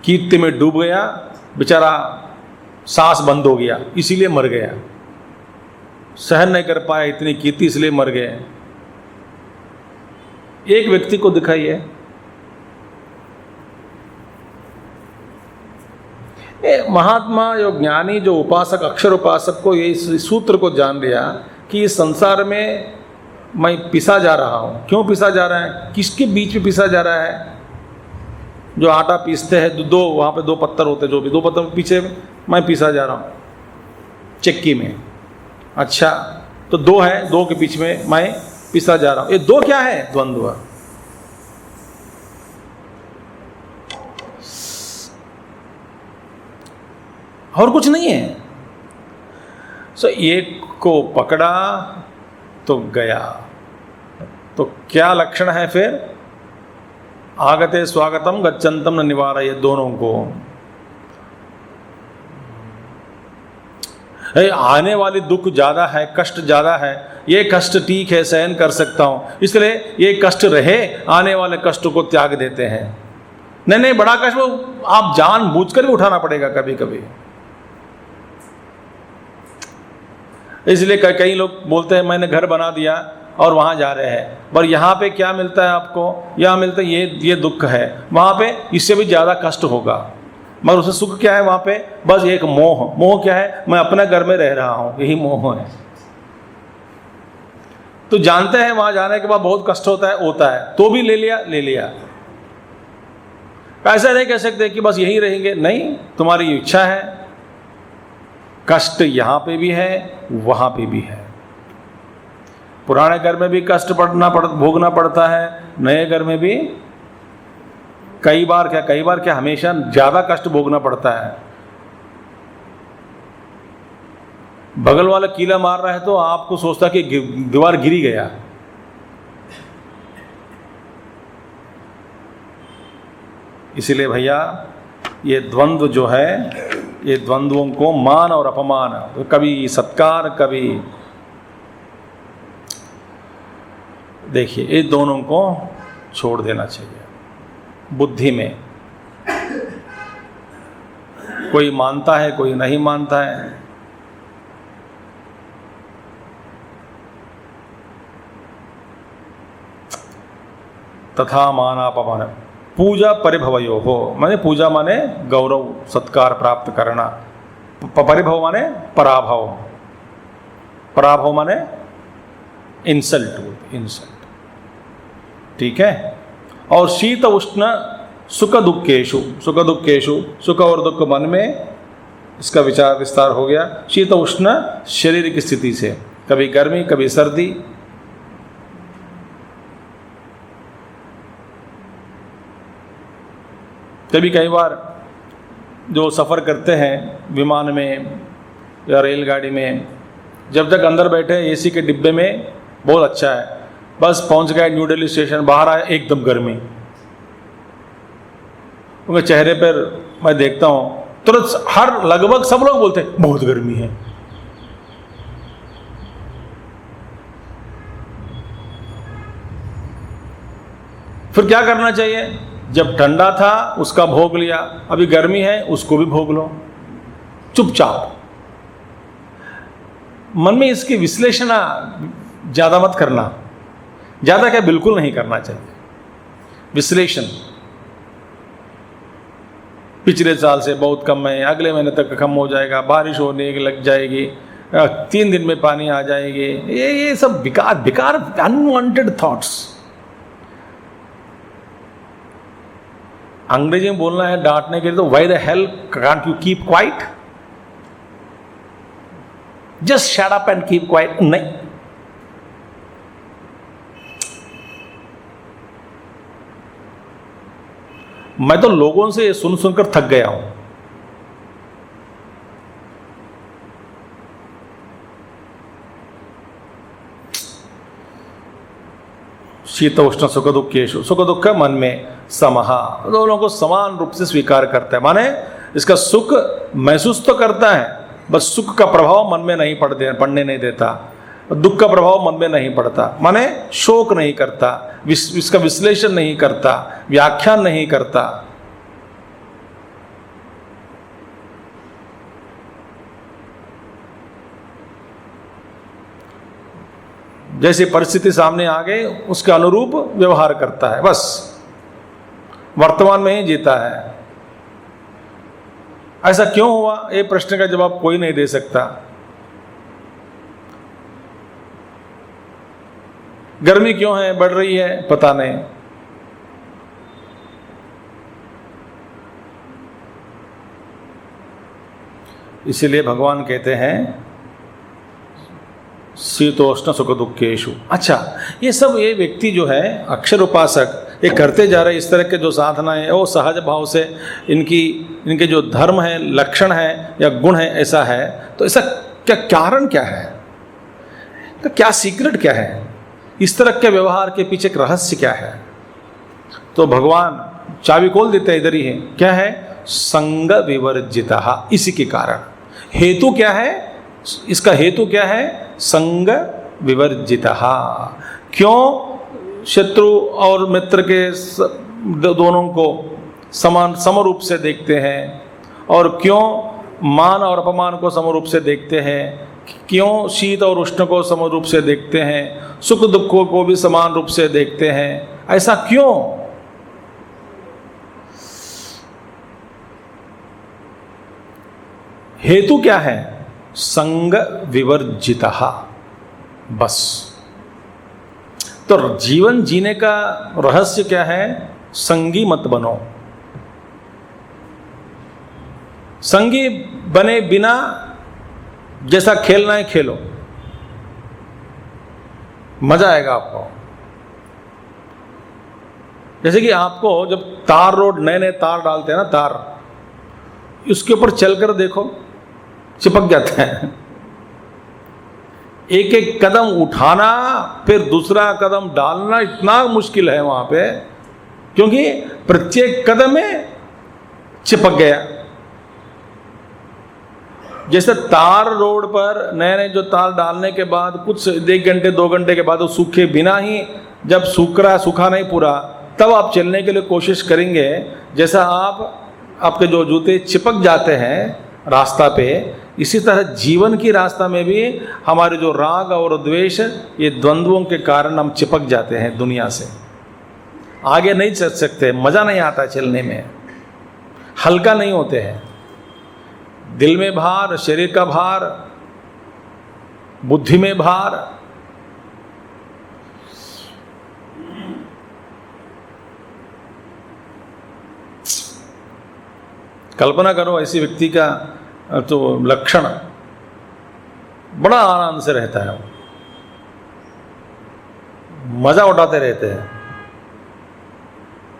कीर्ति में डूब गया बेचारा, सांस बंद हो गया इसीलिए मर गया। सहन नहीं कर पाए, इतनी की थी इसलिए मर गए। एक व्यक्ति को दिखाइए, महात्मा जो ज्ञानी जो उपासक अक्षर उपासक को ये सूत्र को जान लिया कि इस संसार में मैं पिसा जा रहा हूँ। क्यों पिसा जा रहा है, किसके बीच में पिसा जा रहा है? जो आटा पीसते हैं, दो वहाँ पे दो पत्थर होते हैं, जो भी दो पत्थर पीछे मैं पिसा जा रहा हूँ चक्की में। अच्छा, तो दो है, दो के बीच में मैं पिसा जा रहा हूँ। ये दो क्या है? द्वंद्व। और कुछ नहीं है। सो एक को पकड़ा तो गया। तो क्या लक्षण है फिर? आगते स्वागतम गच्छन्तम न निवारय, दोनों को। आने वाली दुख ज़्यादा है, कष्ट ज़्यादा है, ये कष्ट ठीक है सहन कर सकता हूँ, इसलिए ये कष्ट रहे, आने वाले कष्ट को त्याग देते हैं। नहीं, बड़ा कष्ट वो आप जानबूझकर भी उठाना पड़ेगा कभी कभी। इसलिए कई लोग बोलते हैं मैंने घर बना दिया और वहाँ जा रहे हैं, पर यहाँ पे क्या मिलता है आपको? यहाँ मिलता है ये दुख है, वहाँ पे इससे भी ज़्यादा कष्ट होगा, मगर उसे सुख क्या है वहाँ पे? बस एक मोह क्या है? मैं अपने घर में रह रहा हूँ, यही मोह है। तो जानते हैं वहाँ जाने के बाद बहुत कष्ट होता है, तो भी ले लिया। ऐसा नहीं कह सकते कि बस यहीं रहेंगे, नहीं, तुम्हारी इच्छा है। कष्ट यहाँ पे भी है, वहाँ पे भी है। पुराने घर में भी कष्ट भोगना पड़ता है, नए घर में भी कई बार क्या हमेशा ज़्यादा कष्ट भोगना पड़ता है। बगल वाला कीला मार रहा है तो आपको सोचता कि दीवार गिरी गया। इसीलिए भैया ये द्वंद्व जो है, ये द्वंद्वों को मान और अपमान, तो कभी सत्कार कभी, देखिए ये दोनों को छोड़ देना चाहिए। बुद्धि में कोई मानता है, कोई नहीं मानता है। तथा मानापमान पूजा परिभवयो हो, माने पूजा माने गौरव सत्कार प्राप्त करना, परिभव माने पराभव, पराभव माने इंसल्ट। ठीक है। और शीत उष्ण सुख दुखेशु, सुख और दुख मन में, इसका विस्तार हो गया। शीत उष्ण शरीर की स्थिति से, कभी गर्मी कभी सर्दी। कभी कई बार जो सफ़र करते हैं विमान में या रेलगाड़ी में, जब तक अंदर बैठे एसी के डिब्बे में बहुत अच्छा है, बस पहुंच गए न्यू दिल्ली स्टेशन, बाहर आए एकदम गर्मी। उनके चेहरे पर मैं देखता हूँ तुरंत लगभग सब लोग बोलते हैं बहुत गर्मी है। फिर क्या करना चाहिए? जब ठंडा था उसका भोग लिया, अभी गर्मी है उसको भी भोग लो, चुपचाप। मन में इसकी विश्लेषण ज़्यादा मत करना, ज़्यादा क्या बिल्कुल नहीं करना चाहिए। विश्लेषण पिछले साल से बहुत कम है, अगले महीने तक कम हो जाएगा, बारिश होने लग जाएगी, 3 दिन में पानी आ जाएगी, ये सब बेकार अनवांटेड थॉट्स। अंग्रेजी में बोलना है डांटने के लिए तो why the hell can't you keep quiet, just shut up and keep quiet. नहीं, मैं तो लोगों से सुनकर थक गया हूं। शीत उष्ण सुख दुखेशु, सुख दुख मन में समहा, दोनों को समान रूप से स्वीकार करता है। माने इसका सुख महसूस तो करता है, बस सुख का प्रभाव मन में नहीं पड़ने नहीं देता, दुख का प्रभाव मन में नहीं पड़ता। माने शोक नहीं करता, इसका विश्लेषण नहीं करता, व्याख्यान नहीं करता। जैसी परिस्थिति सामने आ गई उसके अनुरूप व्यवहार करता है, बस वर्तमान में ही जीता है। ऐसा क्यों हुआ, ये प्रश्न का जवाब कोई नहीं दे सकता। गर्मी क्यों है, बढ़ रही है, पता नहीं। इसीलिए भगवान कहते हैं शीतोष्ण सुख दुखेशु। अच्छा, ये सब ये व्यक्ति जो है अक्षर उपासक ये करते जा रहे, इस तरह के जो साधनाएं वो सहज भाव से इनके जो धर्म है, लक्षण है या गुण है ऐसा है, तो ऐसा क्या कारण क्या है, तो क्या सीक्रेट क्या है, इस तरह के व्यवहार के पीछे एक रहस्य क्या है? तो भगवान चाबी खोल देते हैं, इधर ही है। क्या है? संग विवर्जितः। इसी के कारण हेतु क्या है, इसका हेतु क्या है? संग विवर्जितः। क्यों शत्रु और मित्र के दोनों को समान समरूप से देखते हैं, और क्यों मान और अपमान को समरूप से देखते हैं, क्यों शीत और उष्ण को समरूप से देखते हैं, सुख दुखों को भी समान रूप से देखते हैं, ऐसा क्यों? हेतु क्या है? संग विवर्जितः, बस। तो जीवन जीने का रहस्य क्या है? संगी मत बनो। संगी बने बिना जैसा खेलना है खेलो, मजा आएगा आपको। जैसे कि आपको जब तार रोड नए नए तार डालते हैं ना, तार, उसके ऊपर चलकर देखो, चिपक जाते हैं। एक एक कदम उठाना फिर दूसरा कदम डालना इतना मुश्किल है वहां पे, क्योंकि प्रत्येक कदम में चिपक गया। जैसे तार रोड पर नए नए जो तार डालने के बाद कुछ 1 घंटे 2 घंटे के बाद वो सूखे बिना ही, जब सूखा नहीं पूरा, तब आप चलने के लिए कोशिश करेंगे। जैसा आपके जो जूते चिपक जाते हैं रास्ता पे, इसी तरह जीवन की रास्ता में भी हमारे जो राग और द्वेष, ये द्वंद्वों के कारण हम चिपक जाते हैं दुनिया से, आगे नहीं चल सकते, मज़ा नहीं आता चलने में, हल्का नहीं होते हैं। दिल में भार, शरीर का भार, बुद्धि में भार। कल्पना करो ऐसी व्यक्ति का तो लक्षण, बड़ा आनंद से रहता है, मजा उठाते रहते हैं।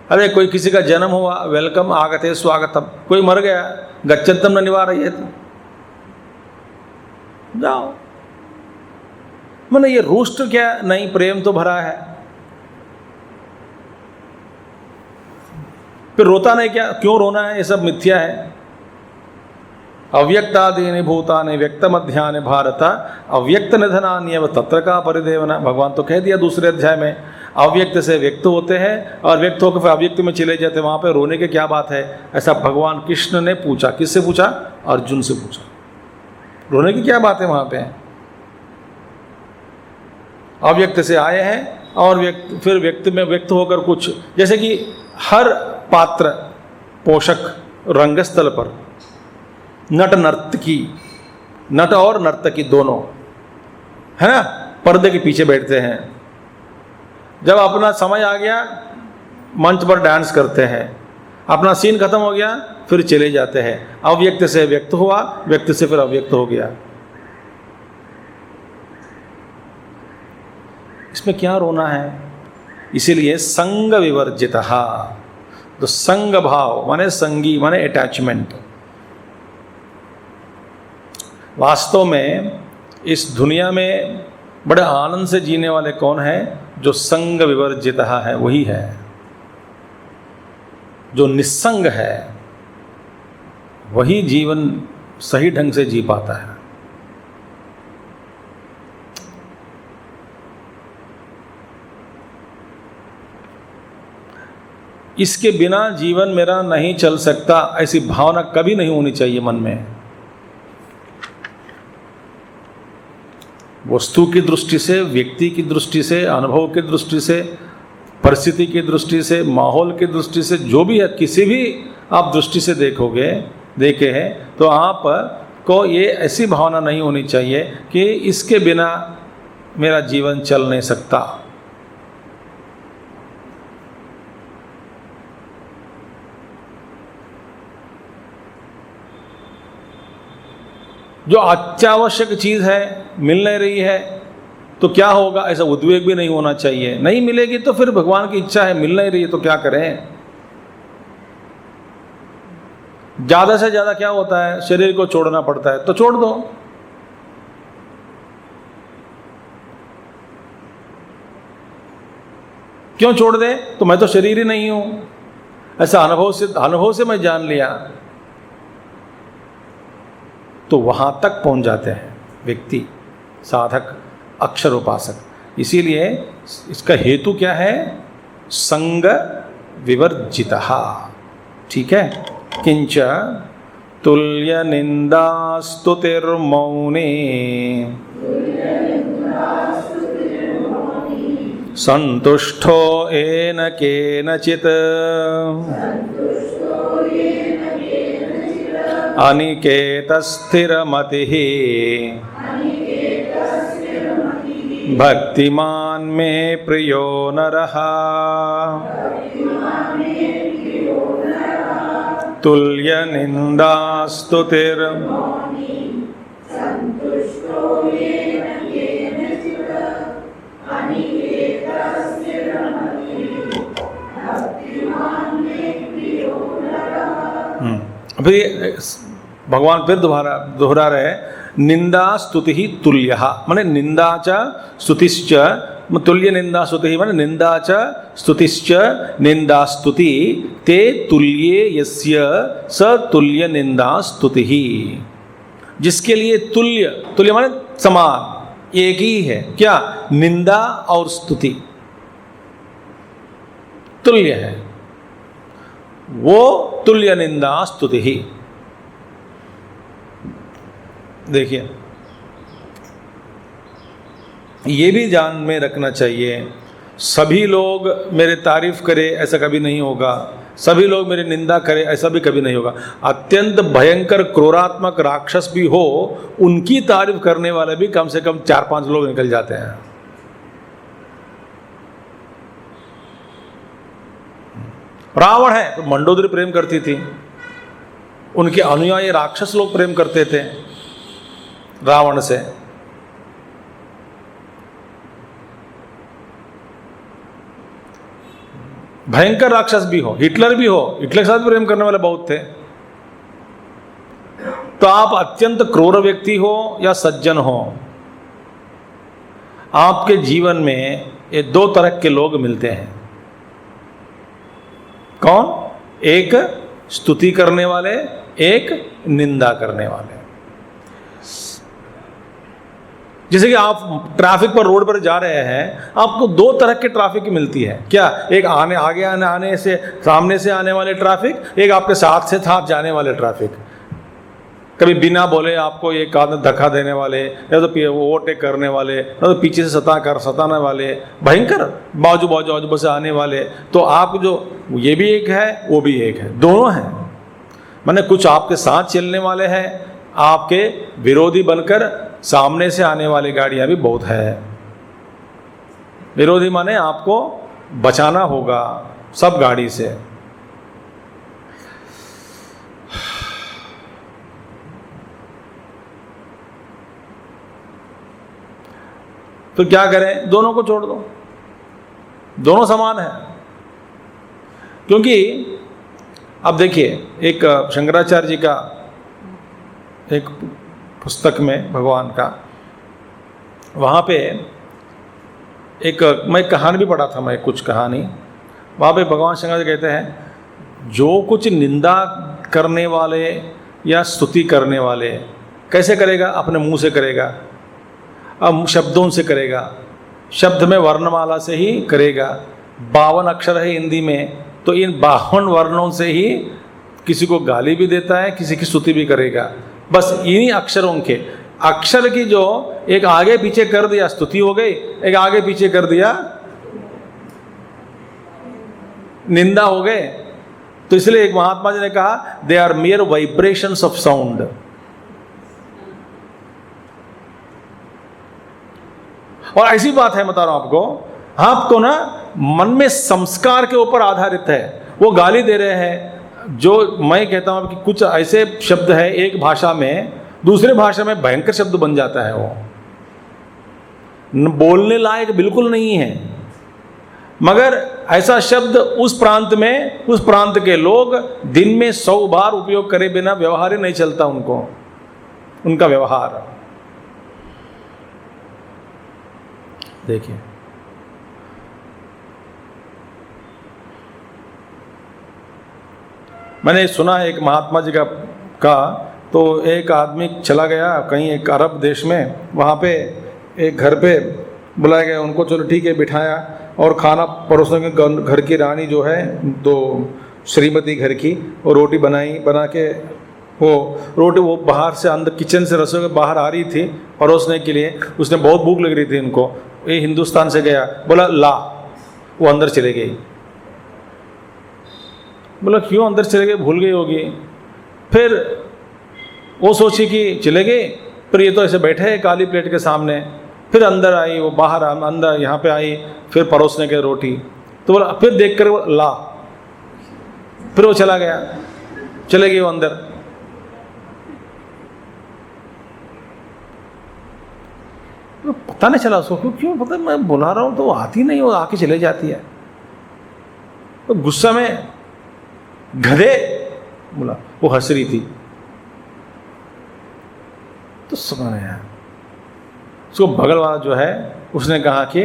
अरे कोई किसी का जन्म हुआ, वेलकम, आगते स्वागतम। कोई मर गया, गच्छन्तम न निवारयेत, जाओ। मैंने ये रुष्ट क्या नहीं, प्रेम तो भरा है। फिर रोता नहीं क्या, क्यों रोना है? ये सब मिथ्या है। अव्यक्तादीनि भूतानि व्यक्त मध्यानि भारत अव्यक्त निधनान्यव तत्र का परिदेवना। भगवान तो कह दिया दूसरे अध्याय में, अव्यक्त से व्यक्त होते हैं और व्यक्त होकर फिर अव्यक्त में चले जाते हैं, वहाँ पे रोने की क्या बात है? ऐसा भगवान कृष्ण ने पूछा। किससे पूछा? अर्जुन से पूछा। रोने की क्या बात है वहाँ पे? अव्यक्त से आए हैं और फिर व्यक्त में व्यक्त होकर कुछ, जैसे कि हर पात्र पोषक रंगस्थल पर नट नर्तकी, नट और नर्तकी दोनों है ना, पर्दे के पीछे बैठते हैं। जब अपना समय आ गया मंच पर डांस करते हैं, अपना सीन खत्म हो गया फिर चले जाते हैं। अव्यक्त से व्यक्त हुआ, व्यक्त से फिर अव्यक्त हो गया। इसमें क्या रोना है? इसीलिए संग विवर्जितः। तो संग भाव माने संगी माने अटैचमेंट। वास्तव में इस दुनिया में बड़े आनंद से जीने वाले कौन है? जो संग विवर्जितः है, वही है। जो निस्संग है वही जीवन सही ढंग से जी पाता है। इसके बिना जीवन मेरा नहीं चल सकता, ऐसी भावना कभी नहीं होनी चाहिए मन में। वस्तु की दृष्टि से, व्यक्ति की दृष्टि से, अनुभव की दृष्टि से, परिस्थिति की दृष्टि से, माहौल की दृष्टि से, जो भी है, किसी भी आप दृष्टि से देखे हैं, तो आप को ये ऐसी भावना नहीं होनी चाहिए कि इसके बिना मेरा जीवन चल नहीं सकता। जो अत्यावश्यक चीज़ है मिल नहीं रही है तो क्या होगा, ऐसा उद्वेग भी नहीं होना चाहिए। नहीं मिलेगी तो फिर भगवान की इच्छा है, मिल नहीं रही है तो क्या करें। ज़्यादा से ज़्यादा क्या होता है, शरीर को छोड़ना पड़ता है, तो छोड़ दो। क्यों छोड़ दे, तो मैं तो शरीर ही नहीं हूं, ऐसा अनुभव से मैं जान लिया। तो वहां तक पहुंच जाते हैं व्यक्ति, साधक, अक्षर उपासक। इसीलिए इसका हेतु क्या है, संग विवर्जितः। ठीक है। किंच तुल्य निंदा स्तुतिर्मौने संतुष्टो येन केनचित् अनिकेतस्थिरमतिः भक्तिमान् मे प्रियो नरः तुल्य निंदा स्तुतिर। अभी भगवान फिर दोहरा रहे, निंदा स्तुति ही तुल्य, माने निंदा च स्तुतिश्च, तुल्य निंदा स्तुति माने निंदा च स्तुतिश्च निंदा स्तुति ते तुल्ये यस्य स तुल्य निंदा स्तुति ही। जिसके लिए तुल्य माने समान, एक ही है, क्या, निंदा और स्तुति तुल्य है, वो तुल्य निंदा स्तुति ही। देखिए, ये भी ध्यान में रखना चाहिए, सभी लोग मेरे तारीफ करें ऐसा कभी नहीं होगा, सभी लोग मेरी निंदा करें ऐसा भी कभी नहीं होगा। अत्यंत भयंकर क्रूरात्मक राक्षस भी हो, उनकी तारीफ करने वाले भी कम से कम 4-5 लोग निकल जाते हैं। रावण है तो मंडोदरी प्रेम करती थी, उनके अनुयायी राक्षस लोग प्रेम करते थे रावण से। भयंकर राक्षस भी हो, हिटलर भी हो, हिटलर के साथ प्रेम करने वाले बहुत थे। तो आप अत्यंत क्रूर व्यक्ति हो या सज्जन हो, आपके जीवन में ये 2 तरह के लोग मिलते हैं। कौन, एक स्तुति करने वाले, एक निंदा करने वाले। जैसे कि आप ट्रैफिक पर, रोड पर जा रहे हैं, आपको 2 तरह की ट्रैफिक मिलती है, क्या, एक आगे आने से, सामने से आने वाले ट्रैफिक, एक आपके साथ से साथ जाने वाले ट्रैफिक। कभी बिना बोले आपको एक आदमी धक्का देने वाले, या तो ओवरटेक करने वाले, या तो पीछे से सताने वाले, भयंकर बाजू से आने वाले। तो आप जो, ये भी एक है, वो भी एक है, दोनों हैं। माने कुछ आपके साथ चलने वाले हैं, आपके विरोधी बनकर सामने से आने वाली गाड़ियां भी बहुत है। विरोधी माने आपको बचाना होगा सब गाड़ी से। तो क्या करें, दोनों को छोड़ दो, दोनों समान है। क्योंकि अब देखिए, एक शंकराचार्य जी का एक पुस्तक में भगवान का, वहाँ पे एक, मैं कहानी भी पढ़ा था, मैं कुछ कहानी, वहाँ पे भगवान शंकर जी कहते हैं, जो कुछ निंदा करने वाले या स्तुति करने वाले कैसे करेगा, अपने मुंह से करेगा, अब शब्दों से करेगा, शब्द में वर्णमाला से ही करेगा। 52 अक्षर है हिंदी में, तो इन 52 वर्णों से ही किसी को गाली भी देता है, किसी की स्तुति भी करेगा। बस इन्हीं अक्षरों के, अक्षर की जो एक आगे पीछे कर दिया स्तुति हो गई, एक आगे पीछे कर दिया निंदा हो गए। तो इसलिए एक महात्मा जी ने कहा they are mere vibrations of sound. और ऐसी बात है, बता रहा हूं आपको ना मन में संस्कार के ऊपर आधारित है। वो गाली दे रहे हैं, जो मैं कहता हूं कि कुछ ऐसे शब्द है एक भाषा में दूसरे भाषा में भयंकर शब्द बन जाता है, वो बोलने लायक बिल्कुल नहीं है, मगर ऐसा शब्द उस प्रांत में उस प्रांत के लोग दिन में 100 बार उपयोग करे बिना व्यवहार ही नहीं चलता उनको, उनका व्यवहार देखिए। मैंने सुना है एक महात्मा जी का तो एक आदमी चला गया कहीं एक अरब देश में, वहाँ पे एक घर पे बुलाया गया उनको, चलो ठीक है बिठाया और खाना परोसने के घर की रानी जो है, दो श्रीमती घर की, वो रोटी बना के वो बाहर से अंदर किचन से रसोई के बाहर आ रही थी परोसने के लिए। उसने बहुत भूख लग रही थी इनको, ये हिंदुस्तान से गया, बोला ला, वो अंदर चले गई। बोला क्यों अंदर चले गए, भूल गई होगी। फिर वो सोची कि चले गए, फिर ये तो ऐसे बैठे हैं काली प्लेट के सामने। फिर अंदर आई, वो बाहर अंदर यहाँ पे आई, फिर परोसने के रोटी, तो बोला फिर देख कर ला, फिर वो चला गया, चले गए वो अंदर। तो पता नहीं चला उसको, क्यों पता, मैं बुला रहा हूँ तो वो आती नहीं, वो आके चले जाती है। तो गुस्सा में गधे बोला, वो हंस रही थी। तो समझ आया, उसको बगल वाला जो है उसने कहा कि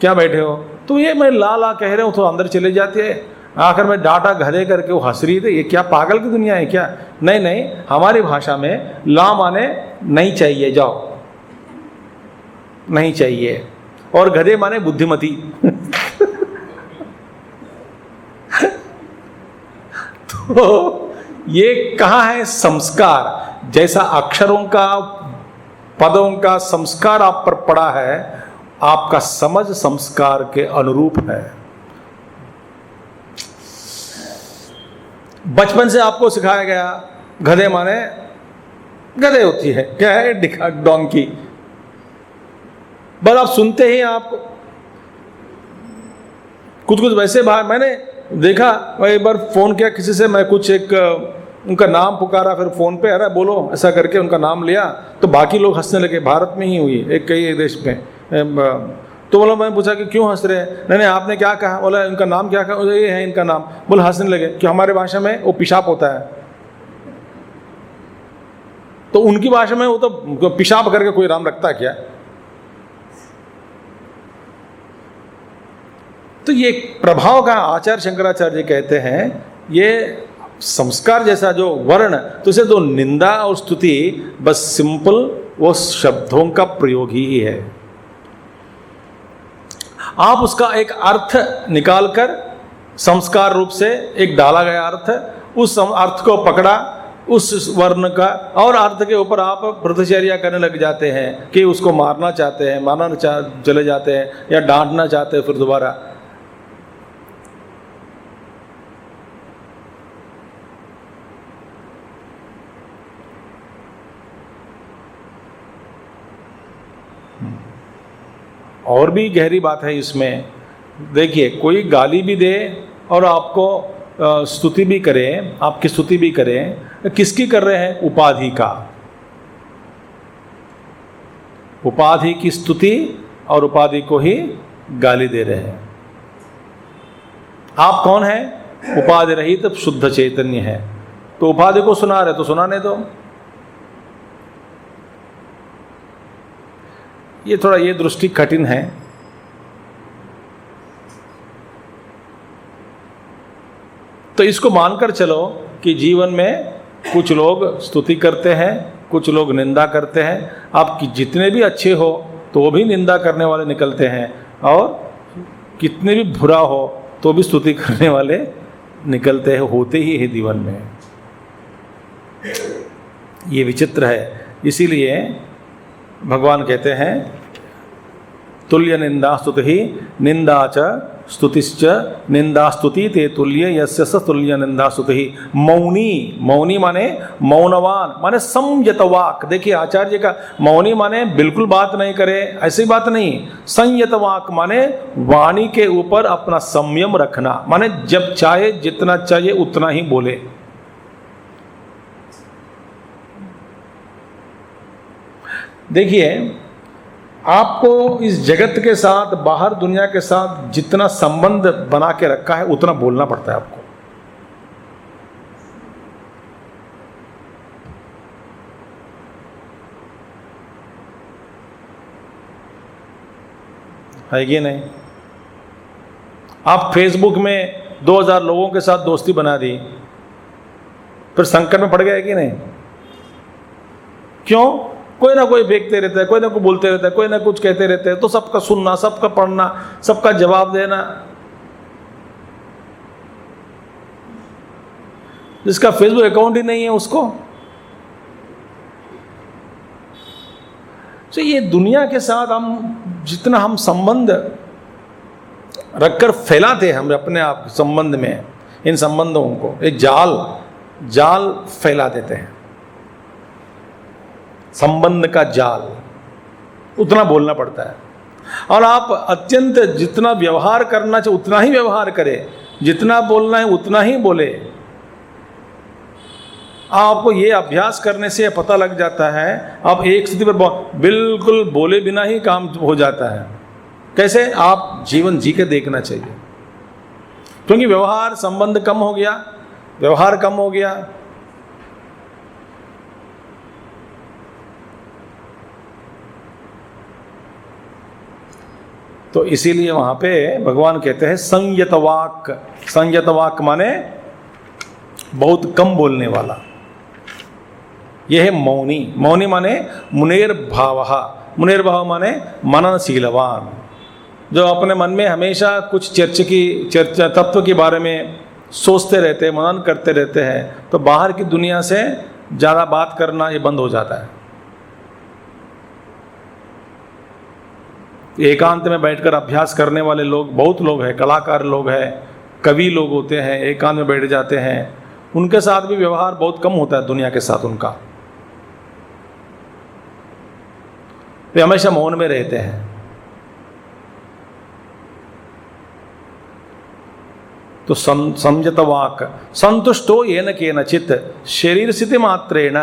क्या बैठे हो, तो ये मैं ला ला कह रहे हूँ तो अंदर चले जाती है। आखिर में डांटा गधे करके वो हंस रही थी, ये क्या पागल की दुनिया है क्या। नहीं नहीं, हमारी भाषा में ला माने नहीं चाहिए, जाओ, नहीं चाहिए, और गधे माने बुद्धिमती। तो ये कहाँ है संस्कार। जैसा अक्षरों का पदों का संस्कार आप पर पड़ा है, आपका समझ संस्कार के अनुरूप है। बचपन से आपको सिखाया गया गधे माने गधे होती है, क्या है, डोंकी, बस आप सुनते ही आपको कुछ वैसे बाहर। मैंने देखा, मैं एक बार फोन किया किसी से, मैं कुछ एक उनका नाम पुकारा, फिर फोन पे अरे बोलो ऐसा करके उनका नाम लिया, तो बाकी लोग हंसने लगे। भारत में ही हुई एक कई देश में। तो बोला, मैं पूछा कि क्यों हंस रहे हैं। नहीं आपने क्या कहा, बोला इनका नाम क्या कहा, ये है इनका नाम। बोला हंसने लगे कि हमारे भाषा में वो पेशाब होता है, तो उनकी भाषा में वो तो पेशाब करके कोई नाम रखता है क्या। तो ये प्रभाव का आचार्य शंकराचार्य कहते हैं, ये संस्कार जैसा जो वर्ण, तो इसे तो निंदा और स्तुति बस सिंपल वो शब्दों का प्रयोग ही है। आप उसका एक अर्थ निकालकर संस्कार रूप से एक डाला गया अर्थ, उस अर्थ को पकड़ा उस वर्ण का, और अर्थ के ऊपर आप प्रतिचर्या करने लग जाते हैं कि उसको मारना चाहते हैं, मारना चले जाते हैं, या डांटना चाहते हैं फिर दोबारा। और भी गहरी बात है इसमें, देखिए कोई गाली भी दे और आपको स्तुति भी करे, आपकी स्तुति भी करे, किसकी कर रहे हैं, उपाधि का, उपाधि की स्तुति, और उपाधि को ही गाली दे रहे हैं। आप कौन है, उपाधि रहित शुद्ध चैतन्य है, तो उपाधि को सुना रहे तो सुनाने दो। ये थोड़ा ये दृष्टि कठिन है। तो इसको मानकर चलो कि जीवन में कुछ लोग स्तुति करते हैं, कुछ लोग निंदा करते हैं। आप जितने भी अच्छे हो तो वो भी निंदा करने वाले निकलते हैं, और कितने भी बुरा हो तो भी स्तुति करने वाले निकलते हैं, होते ही है जीवन में। ये विचित्र है। इसीलिए भगवान कहते हैं तुल्य निंदा स्तुति ही निंदा च स्तुतिश्च निंदा स्तुति ते तुल्य यस्य स तुल्य निंदा स्तुति ही। मौनी, मौनी माने मौनवान माने संयत वाक। देखिए आचार्य जी का मौनी माने बिल्कुल बात नहीं करे, ऐसी बात नहीं। संयत वाक माने वाणी के ऊपर अपना संयम रखना, माने जब चाहे जितना चाहिए उतना ही बोले। देखिए आपको इस जगत के साथ, बाहर दुनिया के साथ जितना संबंध बना के रखा है उतना बोलना पड़ता है आपको। है कि नहीं? आप फेसबुक में 2000 लोगों के साथ दोस्ती बना दी, फिर संकट में पड़ गए कि नहीं? क्यों? कोई ना कोई फेंकते रहता है, कोई ना कोई बोलते रहता है, कोई ना कुछ कहते रहते हैं, तो सबका सुनना, सबका पढ़ना, सबका जवाब देना। जिसका फेसबुक अकाउंट ही नहीं है उसको। तो ये दुनिया के साथ हम जितना हम संबंध रखकर फैलाते हैं हम अपने आप संबंध में, इन संबंधों को एक जाल फैला देते हैं, संबंध का जाल, उतना बोलना पड़ता है। और आप अत्यंत जितना व्यवहार करना चाहिए उतना ही व्यवहार करें, जितना बोलना है उतना ही बोले। आपको ये अभ्यास करने से पता लग जाता है, आप एक स्थिति पर बिल्कुल बोले बिना ही काम हो जाता है। कैसे? आप जीवन जी के देखना चाहिए, क्योंकि व्यवहार संबंध कम हो गया, व्यवहार कम हो गया। तो इसीलिए वहां पे भगवान कहते हैं संयत वाक। संयत वाक माने बहुत कम बोलने वाला, यह है मौनी। मौनी माने मुनेर भाव। मुनेर भाव माने मननशीलवान, जो अपने मन में हमेशा कुछ चर्चा तत्व के बारे में सोचते रहते हैं, मनन करते रहते हैं, तो बाहर की दुनिया से ज़्यादा बात करना ये बंद हो जाता है। एकांत में बैठकर अभ्यास करने वाले लोग, बहुत लोग हैं, कलाकार लोग हैं, कवि लोग होते हैं, एकांत में बैठ जाते हैं, उनके साथ भी व्यवहार बहुत कम होता है दुनिया के साथ उनका। वे हमेशा मौन में रहते हैं। तो संयत वाक। संतुष्टो येन केनचित् शरीर स्थिति मात्रेण।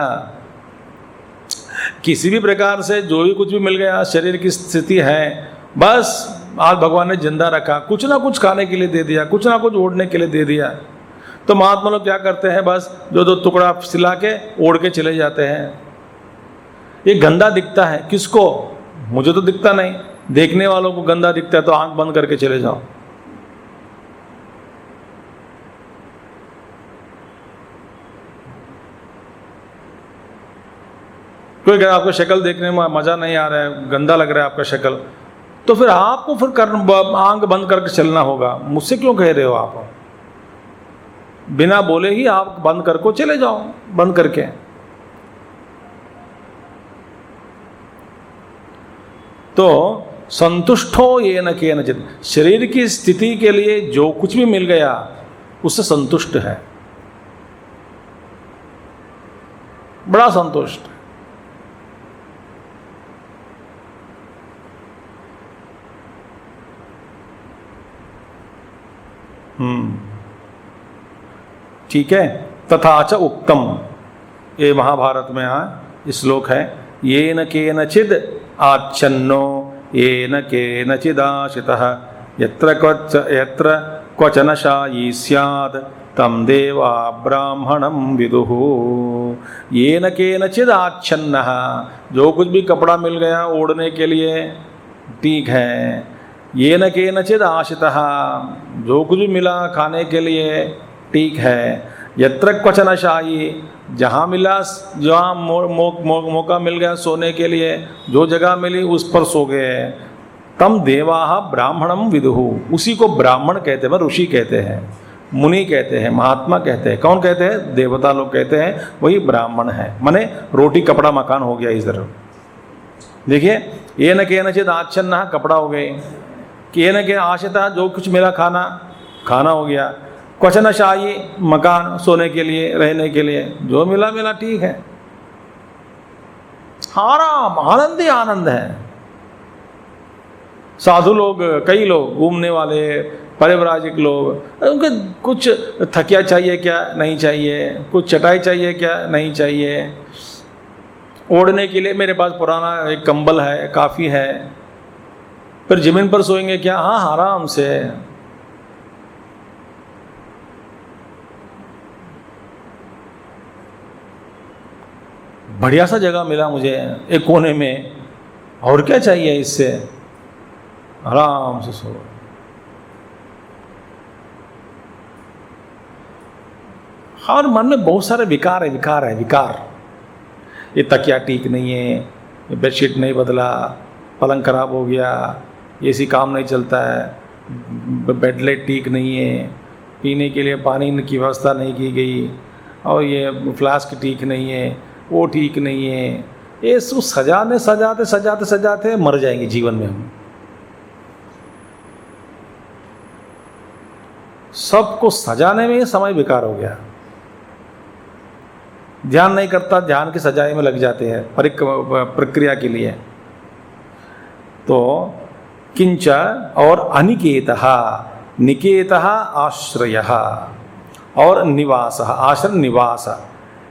किसी भी प्रकार से जो भी कुछ भी मिल गया, शरीर की स्थिति है, बस आज भगवान ने जिंदा रखा, कुछ ना कुछ खाने के लिए दे दिया, कुछ ना कुछ ओढ़ने के लिए दे दिया। तो महात्मा लोग क्या करते हैं, बस जो दो टुकड़ा सिला के ओढ़ के चले जाते हैं। ये गंदा दिखता है किसको? मुझे तो दिखता नहीं, देखने वालों को गंदा दिखता है तो आंख बंद करके चले जाओ। कोई कहे आपको शक्ल देखने में मज़ा नहीं आ रहा है, गंदा लग रहा है आपका शक्ल, तो फिर आपको आंख बंद करके चलना होगा। मुझसे क्यों कह रहे हो आप? बिना बोले ही आप बंद करके चले जाओ, बंद करके। तो संतुष्टो येन केनचित्, शरीर की स्थिति के लिए जो कुछ भी मिल गया उससे संतुष्ट है, बड़ा संतुष्ट। ठीक है। तथा च उक्तम, ये महाभारत में श्लोक है, येन केनचिद् आच्छन्नो येन केनचिदाशितः यत्र क्वचन शायी स्यात् तम देवा ब्राह्मणं विदुः। येन केनचिद् आच्छन्नः, जो कुछ भी कपड़ा मिल गया ओढ़ने के लिए ठीक है। येन केनचिद् आशितः, जो कुछ भी मिला खाने के लिए ठीक है। यत्र क्वचन शायी, जहाँ मिला, जहाँ मौका मिल गया सोने के लिए, जो जगह मिली उस पर सो गए। तम देवाः ब्राह्मणं विदुः, उसी को ब्राह्मण कहते हैं, ऋषि कहते हैं, मुनि कहते हैं, महात्मा कहते हैं। कौन कहते हैं? देवता लोग कहते हैं, वही ब्राह्मण है। माने रोटी कपड़ा मकान हो गया इस तरह। देखिए, ये न के नचित आच्छन्न कपड़ा हो गए, कि ये न के आशिता जो कुछ मेरा खाना हो गया, क्वचन शाही मकान सोने के लिए रहने के लिए, जो मिला मिला ठीक है, आराम आनंद ही आनंद है। साधु लोग, कई लोग घूमने वाले परिव्राजक लोग, उनके कुछ थकिया चाहिए क्या, नहीं चाहिए, कुछ चटाई चाहिए क्या, नहीं चाहिए, ओढ़ने के लिए मेरे पास पुराना एक कंबल है, काफ़ी है, फिर जमीन पर सोएंगे क्या, हाँ आराम से। बढ़िया सा जगह मिला मुझे एक कोने में, और क्या चाहिए इससे, आराम से सो। और मन में बहुत सारे विकार है। ये तकिया ठीक नहीं है, ये बेडशीट नहीं बदला, पलंग खराब हो गया, एसी काम नहीं चलता है, बेडलाइट ठीक नहीं है, पीने के लिए पानी की व्यवस्था नहीं की गई, और ये फ्लास्क ठीक नहीं है, वो ठीक नहीं है। ये सब सजाते मर जाएंगे जीवन में हम। सबको सजाने में समय बेकार हो गया। ध्यान नहीं करता, ध्यान की सजाई में लग जाते हैं प्रक्रिया के लिए। तो किंच और अनिकेतः, निकेतः आश्रयः और निवासः, आश्रय निवास,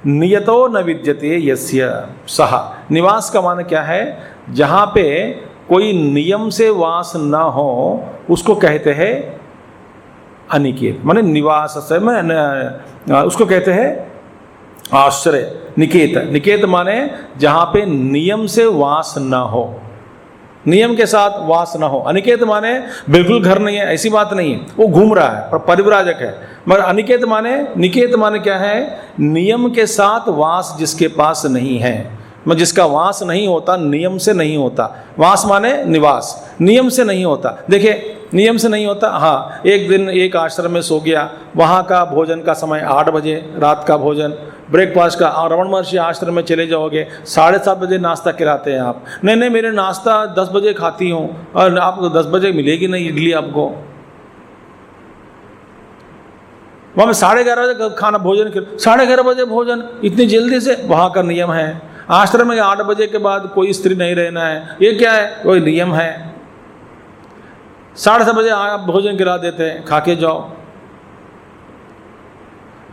नियतो न विद्यते यस्य सह। निवास का माने क्या है, जहाँ पे कोई नियम से वास न हो उसको कहते हैं अनिकेत, माने निवास से उसको कहते हैं आश्रय। निकेत माने जहाँ पे नियम से वास न हो, नियम के साथ वास न हो। अनिकेत माने बिल्कुल घर नहीं है, ऐसी बात नहीं है, वो घूम रहा है पर परिव्राजक है। मगर अनिकेत माने, निकेत माने क्या है, नियम के साथ वास जिसके पास नहीं है, मतलब जिसका वास नहीं होता, नियम से नहीं होता। वास माने निवास, नियम से नहीं होता। देखिए, नियम से नहीं होता, हाँ, एक दिन एक आश्रम में सो गया, वहाँ का भोजन का समय 8 बजे रात का भोजन, ब्रेकफास्ट का, रमण महर्षि आश्रम में चले जाओगे 7:30 बजे नाश्ता खिलाते हैं आप। नहीं, मेरे नाश्ता 10 बजे खाती हूँ, और आपको 10 बजे मिलेगी नहीं इडली आपको। वहाँ में 11:30 बजे खाना भोजन, 11:30 बजे भोजन, इतनी जल्दी से, वहाँ का नियम है। आश्रम में 8 बजे के बाद कोई स्त्री नहीं रहना है, ये क्या है, कोई नियम है। 7:30 बजे आप भोजन खिला देते हैं, खा के जाओ।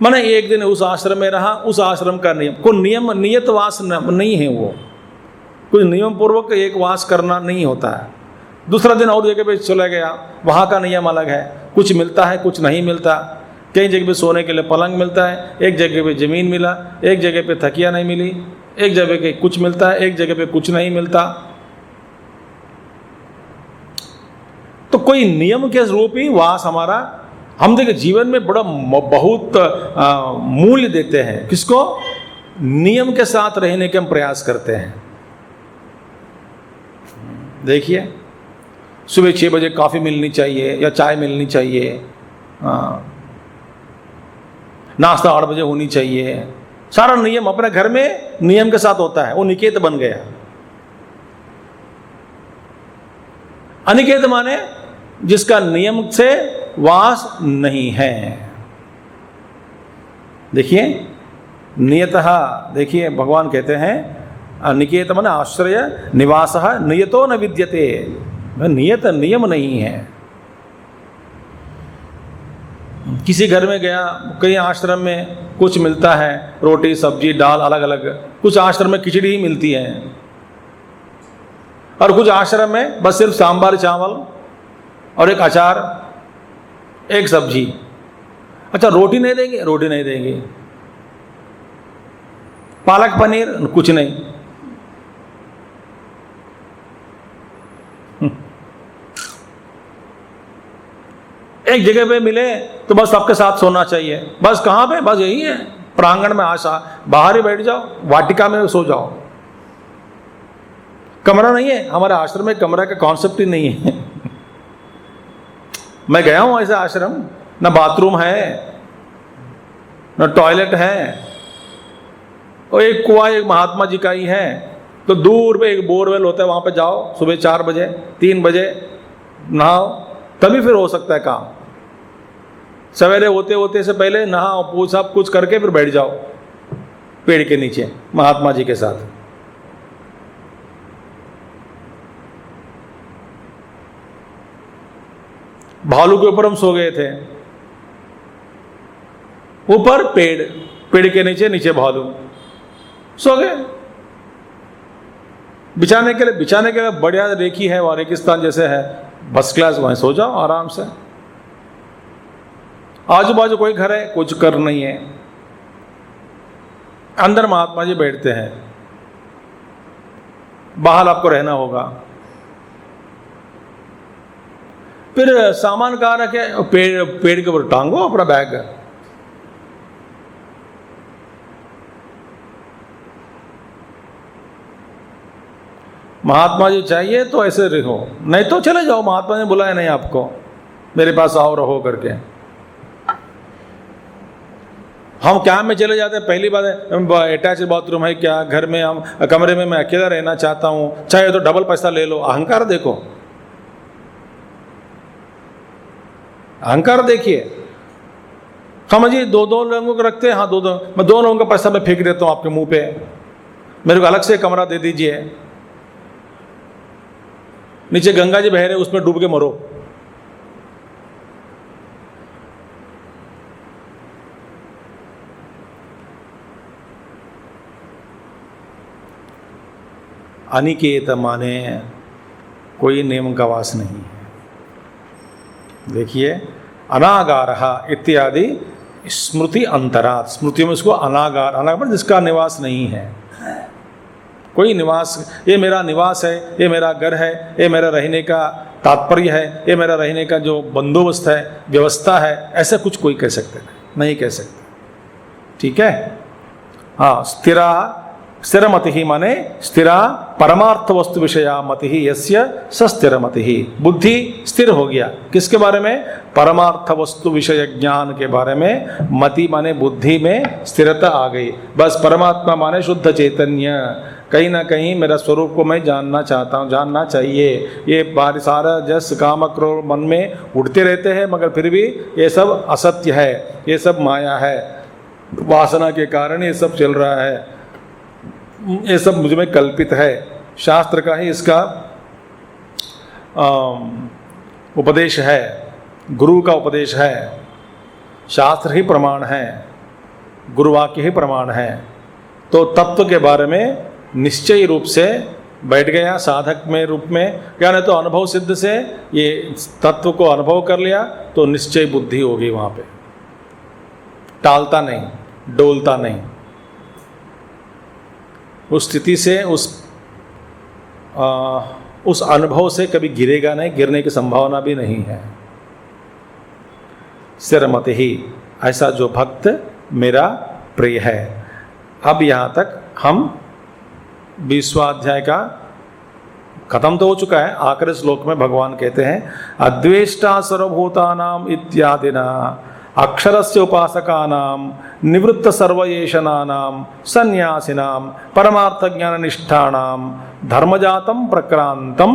मैंने एक दिन उस आश्रम में रहा, उस आश्रम का नियम, कोई नियम नियत वास नहीं है, वो कुछ नियम पूर्वक एक वास करना नहीं होता है। दूसरा दिन और जगह पे चला गया, वहाँ का नियम अलग है, कुछ मिलता है कुछ नहीं मिलता। कई जगह पे सोने के लिए पलंग मिलता है, एक जगह पे ज़मीन मिला, एक जगह पे तकिया नहीं मिली, एक जगह पे कुछ मिलता है, एक जगह पे कुछ नहीं मिलता। तो कोई नियम के रूप ही वास हमारा, हम देखिए जीवन में बड़ा बहुत मूल्य देते हैं, किसको, नियम के साथ रहने के हम प्रयास करते हैं। देखिए, सुबह 6 बजे कॉफ़ी मिलनी चाहिए या चाय मिलनी चाहिए, नाश्ता 8 बजे होनी चाहिए, सारा नियम अपने घर में नियम के साथ होता है, वो निकेत बन गया। अनिकेत माने जिसका नियम से वास नहीं है। देखिए, नियतः, देखिए भगवान कहते हैं निकेत माने आश्रय, निवासः नियतो न विद्यते, नियत नियम नहीं है। किसी घर में गया, कई आश्रम में कुछ मिलता है, रोटी सब्जी दाल अलग अलग, कुछ आश्रम में खिचड़ी ही मिलती है, और कुछ आश्रम में बस सिर्फ सांभर चावल और एक अचार, एक सब्जी। अच्छा, रोटी नहीं देंगे, रोटी नहीं देंगे, पालक पनीर कुछ नहीं। एक जगह पे मिले तो बस सबके साथ सोना चाहिए, बस कहाँ पे, बस यही है प्रांगण में, आशा बाहर ही बैठ जाओ, वाटिका में सो जाओ। कमरा नहीं है, हमारे आश्रम में कमरा का कॉन्सेप्ट ही नहीं है। मैं गया हूँ ऐसे आश्रम, न बाथरूम है न टॉयलेट है, और एक कुआं एक महात्मा जी का ही है, तो दूर पे एक बोरवेल होता है, वहाँ पे जाओ, सुबह 4 बजे 3 बजे नहाओ, तभी फिर हो सकता है काम। सवेरे होते होते से पहले नहाओ, पूछ सब कुछ करके फिर बैठ जाओ पेड़ के नीचे महात्मा जी के साथ। भालू के ऊपर हम सो गए थे, ऊपर पेड़, पेड़ के नीचे, नीचे भालू, सो गए। बिछाने के लिए बढ़िया रेखी है, वहाँ रेगिस्तान जैसे है, फर्स्ट क्लास, वहीं सो जाओ आराम से। आजू बाजू कोई घर है, कुछ कर नहीं है, अंदर महात्मा जी बैठते हैं, बाहर आपको रहना होगा। फिर सामान कहाँ रखे, पेड़ के ऊपर टांगो अपना बैग। महात्मा जी चाहिए तो ऐसे रहो, नहीं तो चले जाओ, महात्मा ने बुलाया नहीं आपको, मेरे पास आओ रहो करके। हम क्या में चले जाते हैं, पहली बात है अटैच बाथरूम है क्या घर में, हम कमरे में मैं अकेला रहना चाहता हूँ, चाहे तो डबल पैसा ले लो। अहंकार देखो, अहंकार देखिए। समझिए 2 लोगों को रखते हैं, हाँ 2 मैं 2 लोगों का पैसा मैं फेंक देता हूँ आपके मुंह पे, मेरे को अलग से कमरा दे दीजिए, नीचे गंगा जी बह रहे उसमें डूब के मरो। अनिकेत माने कोई नियम का वास नहीं है। देखिए अनागारः इत्यादि स्मृति अंतरात, स्मृतियों में उसको अनागार, अनागार जिसका निवास नहीं है, कोई निवास, ये मेरा निवास है, ये मेरा घर है, ये मेरा रहने का तात्पर्य है, ये मेरा रहने का जो बंदोबस्त है, व्यवस्था है, ऐसा कुछ कोई कह सकते नहीं कह सकते। ठीक है, हाँ। स्थिर मति ही माने स्थिरा परमार्थ वस्तु विषया मति ही यस्य स स्थिर मति ही, बुद्धि स्थिर हो गया किसके बारे में, परमार्थ वस्तु विषय ज्ञान के बारे में। मति माने बुद्धि में स्थिरता आ गई, बस परमात्मा माने शुद्ध चैतन्य, कहीं ना कहीं मेरा स्वरूप को मैं जानना चाहता हूँ, जानना चाहिए। ये बार सारा जस काम क्रोध मन में उठते रहते हैं, मगर फिर भी ये सब असत्य है, ये सब माया है, वासना के कारण ये सब चल रहा है, ये सब मुझ में कल्पित है। शास्त्र का ही इसका उपदेश है, गुरु का उपदेश है, शास्त्र ही प्रमाण है, गुरुवाक्य ही प्रमाण है। तो तत्व के बारे में निश्चय रूप से बैठ गया साधक में रूप में, या नहीं तो अनुभव सिद्ध से ये तत्व को अनुभव कर लिया तो निश्चय बुद्धि होगी, वहाँ पे टालता नहीं, डोलता नहीं। उस स्थिति से उस अनुभव से कभी गिरेगा नहीं, गिरने की संभावना भी नहीं है। स्थिरमति ही, ऐसा जो भक्त मेरा प्रिय है। अब यहाँ तक हम 20वां अध्याय का खत्म तो हो चुका है। आखिरी श्लोक में भगवान कहते हैं अद्वेष्टा सर्वभूतानाम इत्यादिना अक्षरस्य उपासकानाम निवृत्त सर्वयेषणानाम सन्यासिनाम परमार्थ ज्ञान निष्ठानाम धर्मजातम प्रक्रांतम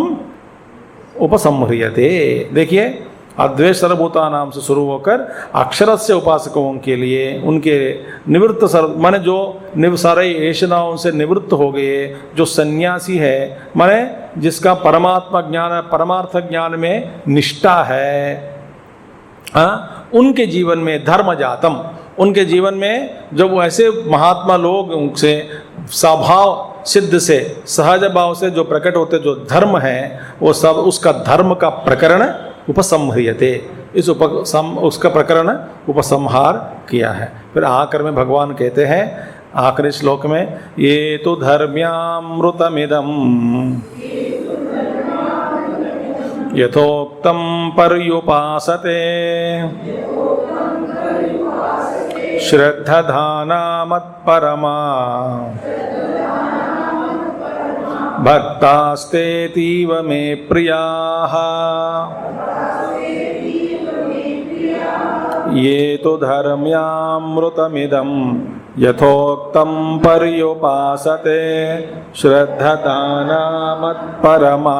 उपसंह्रियते। देखिए अद्वैत सर्वभूतानाम से शुरू होकर अक्षरस्य उपासकों के लिए उनके निवृत्त सर्व माने जो सारे ऐशनाओं से निवृत्त हो गए, जो सन्यासी है माने जिसका परमात्मा ज्ञान परमार्थ ज्ञान में निष्ठा है, उनके जीवन में धर्म जातम, उनके जीवन में जब ऐसे महात्मा लोग से स्वभाव सिद्ध से सहज भाव से जो प्रकट होते जो धर्म है वो सब उसका धर्म का प्रकरण उपसंह्रियते, इस उसका प्रकरण उपसंहार किया है। फिर आकर में भगवान कहते हैं आखिरी श्लोक में ये तो धर्म्यामृतमिदम् यथोक्तम पर्युपासते श्रद्धाधाना मत्परमा भक्तास्तेतीव मे प्रियाः ये तो धर्म्यामृतमिदं यथोक्तं पर्युपासते श्रद्धदाना मत्परमा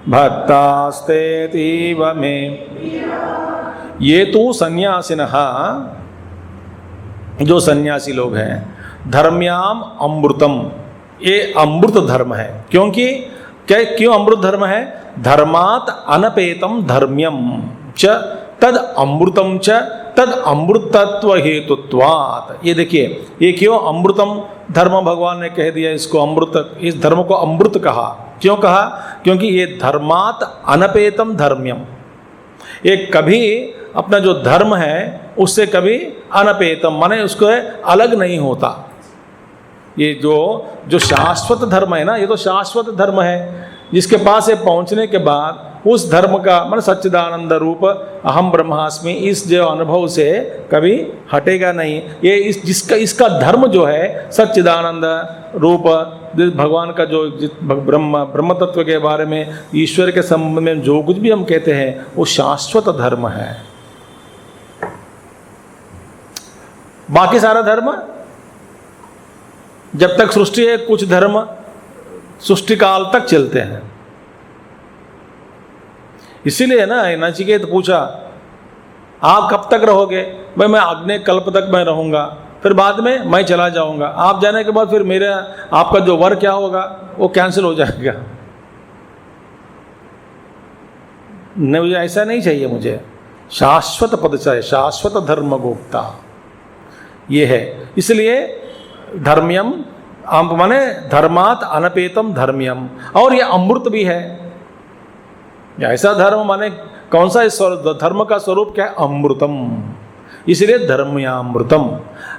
भक्तास्तेतीव मे। ये तो सन्यासिनः, जो सन्यासी लोग हैं, धर्म्याम अमृतम, ये अमृत धर्म है। क्योंकि क्या, क्यों अमृत धर्म है? धर्मात अनपेतम धर्म्यम च तद अमृतम च तद अमृतत्व हेतुत्वात्। ये देखिए, ये क्यों अमृतम धर्म भगवान ने कह दिया इसको अमृत, इस धर्म को अमृत कहा। क्यों कहा? क्योंकि ये धर्मात अनपेतम धर्म्यम, ये कभी अपना जो धर्म है उससे कभी अनपेतम माने उसको अलग नहीं होता। ये जो शाश्वत धर्म है ना, ये तो शाश्वत धर्म है, जिसके पास ये पहुंचने के बाद उस धर्म का मन सच्चिदानंद रूप अहम ब्रह्मास्मि इस जो अनुभव से कभी हटेगा नहीं। ये इसका धर्म जो है सच्चिदानंद रूप भगवान का जो ब्रह्म तत्व के बारे में, ईश्वर के संबंध में जो कुछ भी हम कहते हैं वो शाश्वत धर्म है। बाकी सारा धर्म जब तक सृष्टि है, कुछ धर्म सृष्टि काल तक चलते हैं। इसीलिए ना नचिकेत पूछा आप कब तक रहोगे? भाई मैं अग्नि कल्प तक मैं रहूंगा, फिर बाद में मैं चला जाऊंगा। आप जाने के बाद फिर मेरा आपका जो वर क्या होगा वो कैंसिल हो जाएगा। नहीं, मुझे ऐसा नहीं चाहिए, मुझे शाश्वत पद चाहिए, शाश्वत धर्म गोप्ता ये है। इसलिए धर्म्यम माने धर्मात अनपेतम धर्म्यम, और ये अमृत भी है। ऐसा धर्म माने कौन सा? इस धर्म का स्वरूप क्या है? अमृतम, इसलिए धर्म्यामृतम।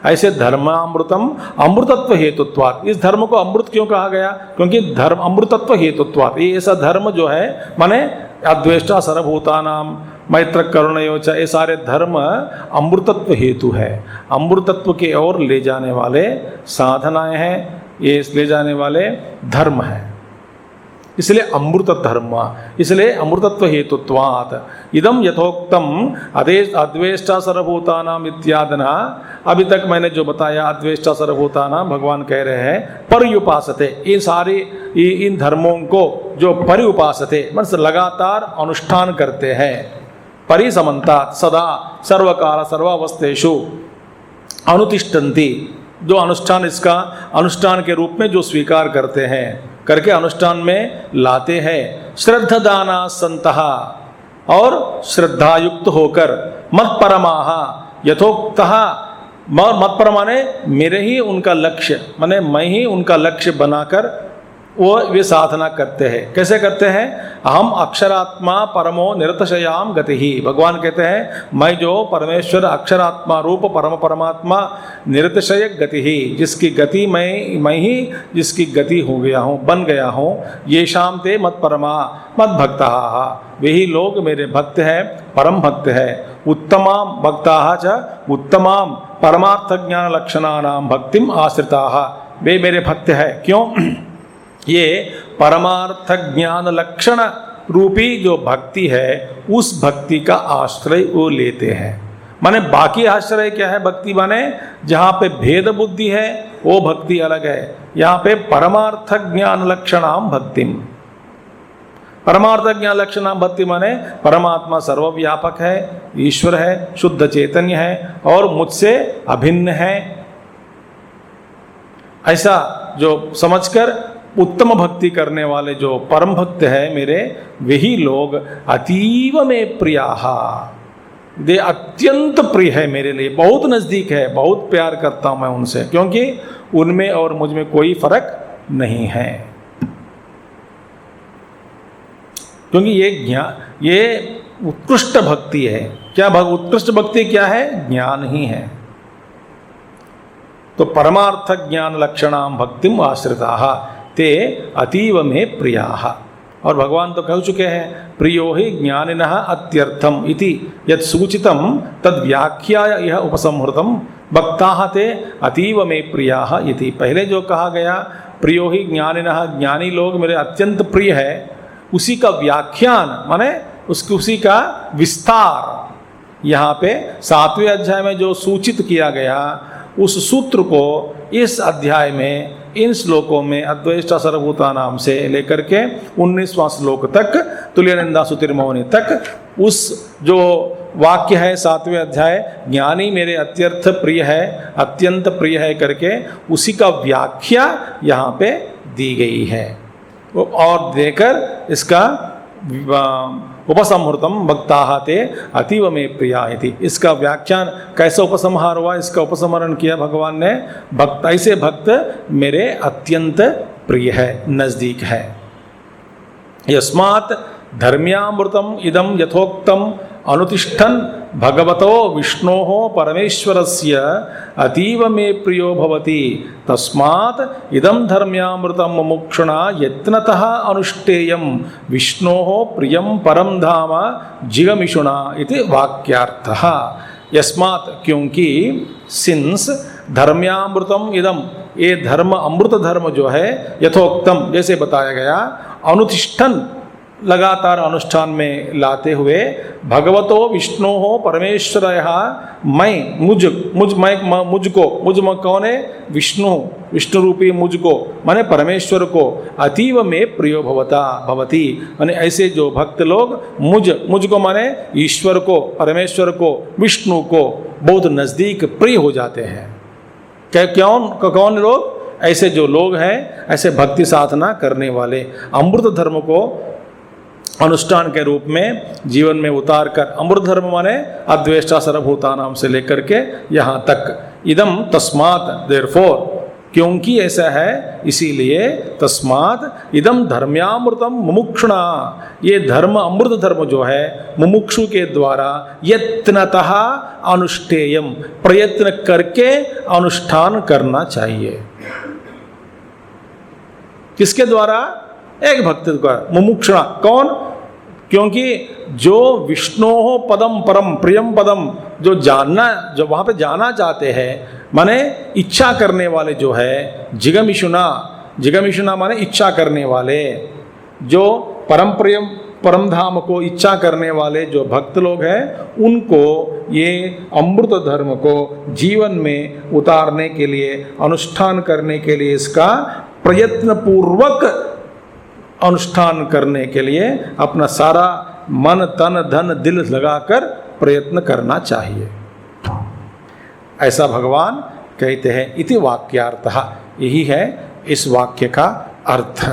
ऐसे धर्मामृतम अमृतत्व हेतुत्वात्। इस धर्म को अमृत क्यों कहा गया? क्योंकि धर्म अमृतत्व हेतुत्वात्। ये ऐसा धर्म जो है माने अद्वेष्टा सर्वभूतानां मैत्र करुणयोच, ये सारे धर्म अमृतत्व हेतु है, अमृतत्व की ओर ले जाने वाले साधनाएं हैं, ये ले जाने वाले धर्म है। इसलिए अमृत धर्म, इसलिए अमृतत्व हेतुत्वात् इदम यथोक्तम अद्वेष्टा सर्वभूतानाम इत्यादना। अभी तक मैंने जो बताया अद्वेष्टा सर्वभूतानाम, भगवान कह रहे हैं पर्युपासते, इन सारी इन धर्मों को जो पर्युपासते मतलब लगातार अनुष्ठान करते हैं, परिसमन्तात् सदा सर्वकाल सर्वावस्थेषु अनुतिष्ठन्ति, जो अनुष्ठान इसका अनुष्ठान के रूप में जो स्वीकार करते हैं, करके अनुष्ठान में लाते हैं। श्रद्धादाना संतः, और श्रद्धायुक्त होकर मत्परमाः यथोक्तः, मत्परमा ने मेरे ही उनका लक्ष्य माने मैं ही उनका लक्ष्य बनाकर वे साधना करते हैं। कैसे करते हैं? अहम अक्षरात्मा परमो निरतिशयाम गति ही। भगवान कहते हैं मैं जो परमेश्वर अक्षरात्मा रूप परम परमात्मा निरतिशय गति ही, जिसकी गति मैं ही जिसकी गति हो गया हूँ, बन गया हूँ। ये शाम ते मत परमा मत भक्ता, वही लोग मेरे भक्त हैं, परम भक्त है। उत्तमाम भक्ता च उत्तमाम परमार्थ ज्ञान लक्षणानाम भक्तिम आश्रिताः, वे मेरे भक्त है। क्यों? ये परमार्थ ज्ञान लक्षण रूपी जो भक्ति है उस भक्ति का आश्रय वो लेते हैं। माने बाकी आश्रय क्या है? भक्ति माने जहाँ पे भेद बुद्धि है वो भक्ति अलग है, यहाँ पे परमार्थ ज्ञान लक्षणाम भक्तिम। परमार्थ ज्ञान लक्षणाम भक्ति माने परमात्मा सर्वव्यापक है, ईश्वर है, शुद्ध चैतन्य है और मुझसे अभिन्न है, ऐसा जो समझकर उत्तम भक्ति करने वाले जो परम भक्त है मेरे, वही लोग अतीव में प्रियाः, वे अत्यंत प्रिय है मेरे लिए, बहुत नज़दीक है, बहुत प्यार करता हूँ मैं उनसे, क्योंकि उनमें और मुझ में कोई फर्क नहीं है। क्योंकि ये उत्कृष्ट भक्ति है। क्या उत्कृष्ट भक्ति क्या है? ज्ञान ही है। तो परमार्थ ज्ञान लक्षणाम भक्तिम आश्रिताः ते अतीव में प्रियाः। और भगवान तो कह चुके हैं प्रियो हि ज्ञानिनः अत्यर्थम इति यत् सूचितम तद व्याख्याय यह उपसंहृतम भक्ताः ते अतीव में प्रियाः इति। पहले जो कहा गया प्रियो हि ज्ञानिनः, ज्ञानी लोग मेरे अत्यंत प्रिय है, उसी का व्याख्यान माने उसी का विस्तार यहाँ पे 7वें अध्याय में जो सूचित किया गया उस सूत्र को इस अध्याय में इन श्लोकों में अद्वैष्टा सर्वभूता नाम से लेकर के 19वां श्लोक तक तुल्यनिंदा सुतिर्मौनि तक उस जो वाक्य है 7वें अध्याय, ज्ञानी मेरे अत्यर्थ प्रिय है, अत्यंत प्रिय है करके उसी का व्याख्या यहाँ पे दी गई है। और देकर इसका उपसंहृतम भक्ता ते अतीव में प्रिया इति, इसका व्याख्यान कैसे उपसंहार हुआ, इसका उपसंहरण किया भगवान ने, भक्त ऐसे भक्त मेरे अत्यंत प्रिय है, नजदीक है। यस्मात् धर्म्यामृतम इदम यथोक्तम अनुतिष्ठन् भगवतो विष्णोः परमेश्वरस्य अतीव मे प्रियो भवति तस्मात् इदं धर्म्यामृतं मुमुक्षुणा यत्नतः अनुष्ठेयं विष्णोः प्रियं परम धाम जिगमिषुणा इति वाक्यार्थः। यस्मात् क्योंकि, सिंस धर्म्यामृतम इदम, ये धर्म अमृत धर्म जो है यथोक्तम जैसे बताया गया, अनुतिष्ठन् लगातार अनुष्ठान में लाते हुए, भगवतो विष्णु हो परमेश्वरः मैं मुझको कौन है, विष्णु, विष्णु रूपी मुझको माने परमेश्वर को, अतीव में प्रियो भवती माने ऐसे जो भक्त लोग मुझको माने ईश्वर को, परमेश्वर को, विष्णु को बहुत नज़दीक प्रिय हो जाते हैं। कौन लोग? ऐसे जो लोग हैं, ऐसे भक्ति साधना करने वाले, अमृत धर्म को अनुष्ठान के रूप में जीवन में उतार कर, अमृत धर्म माने अद्वेष्टा सर्वभूता नाम से लेकर के यहाँ तक, इदम तस्मात् देयरफॉर, क्योंकि ऐसा है इसीलिए, तस्मात् इदम धर्म्यामृतम मुमुक्षुणा, ये धर्म अमृत धर्म जो है मुमुक्षु के द्वारा यत्नतः अनुष्ठेयम, प्रयत्न करके अनुष्ठान करना चाहिए। किसके द्वारा? एक भक्त द्वारा, मुमुक्षुणा। कौन? क्योंकि जो विष्णु हो पदम परम प्रियम पदम, जो जानना, जो वहाँ पे जाना चाहते हैं, माने इच्छा करने वाले जो है, जिगमिषुना माने इच्छा करने वाले, जो परम प्रियम परम धाम को इच्छा करने वाले जो भक्त लोग हैं, उनको ये अमृत धर्म को जीवन में उतारने के लिए, अनुष्ठान करने के लिए, इसका प्रयत्न पूर्वक अनुष्ठान करने के लिए अपना सारा मन तन धन दिल लगाकर प्रयत्न करना चाहिए, ऐसा भगवान कहते हैं। इति वाक्यार्थः, यही है इस वाक्य का अर्थ।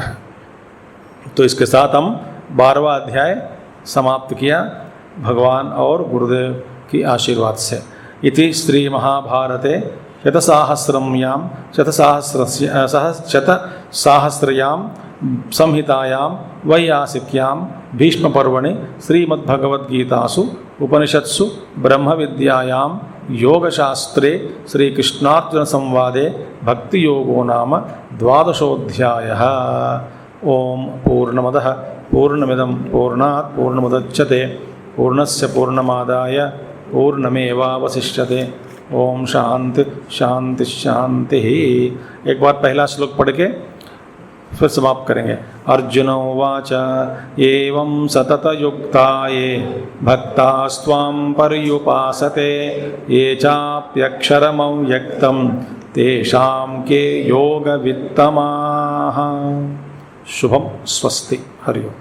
तो इसके साथ हम 12वां अध्याय समाप्त किया भगवान और गुरुदेव की आशीर्वाद से। इति श्री महाभारते शतसाहस्रयां संहितायां वैयासिक्यां भीष्मपर्वणि श्रीमद्भगवद्गीतासु उपनिषत्सु ब्रह्मविद्यायां योगशास्त्रे श्रीकृष्णार्जुन संवादे भक्तियोगो नाम 12वाध्यायः। ओम पूर्णमदः पूर्णमिदं पूर्णात् पूर्णमुदच्यते पूर्णस्य पूर्णमादाय पूर्णमेवावशिष्यते। ओम शांति शांति शांति। एक बार पहला श्लोक पढ़ के फिर समाप्त करेंगे। अर्जुन उवाच एवं सततयुक्ता ये भक्तास्त्वां पर्युपासते ये चाप्यक्षरमव्यक्तं तेषां के योगवित्तमाः। शुभम स्वस्ति हरि ओम।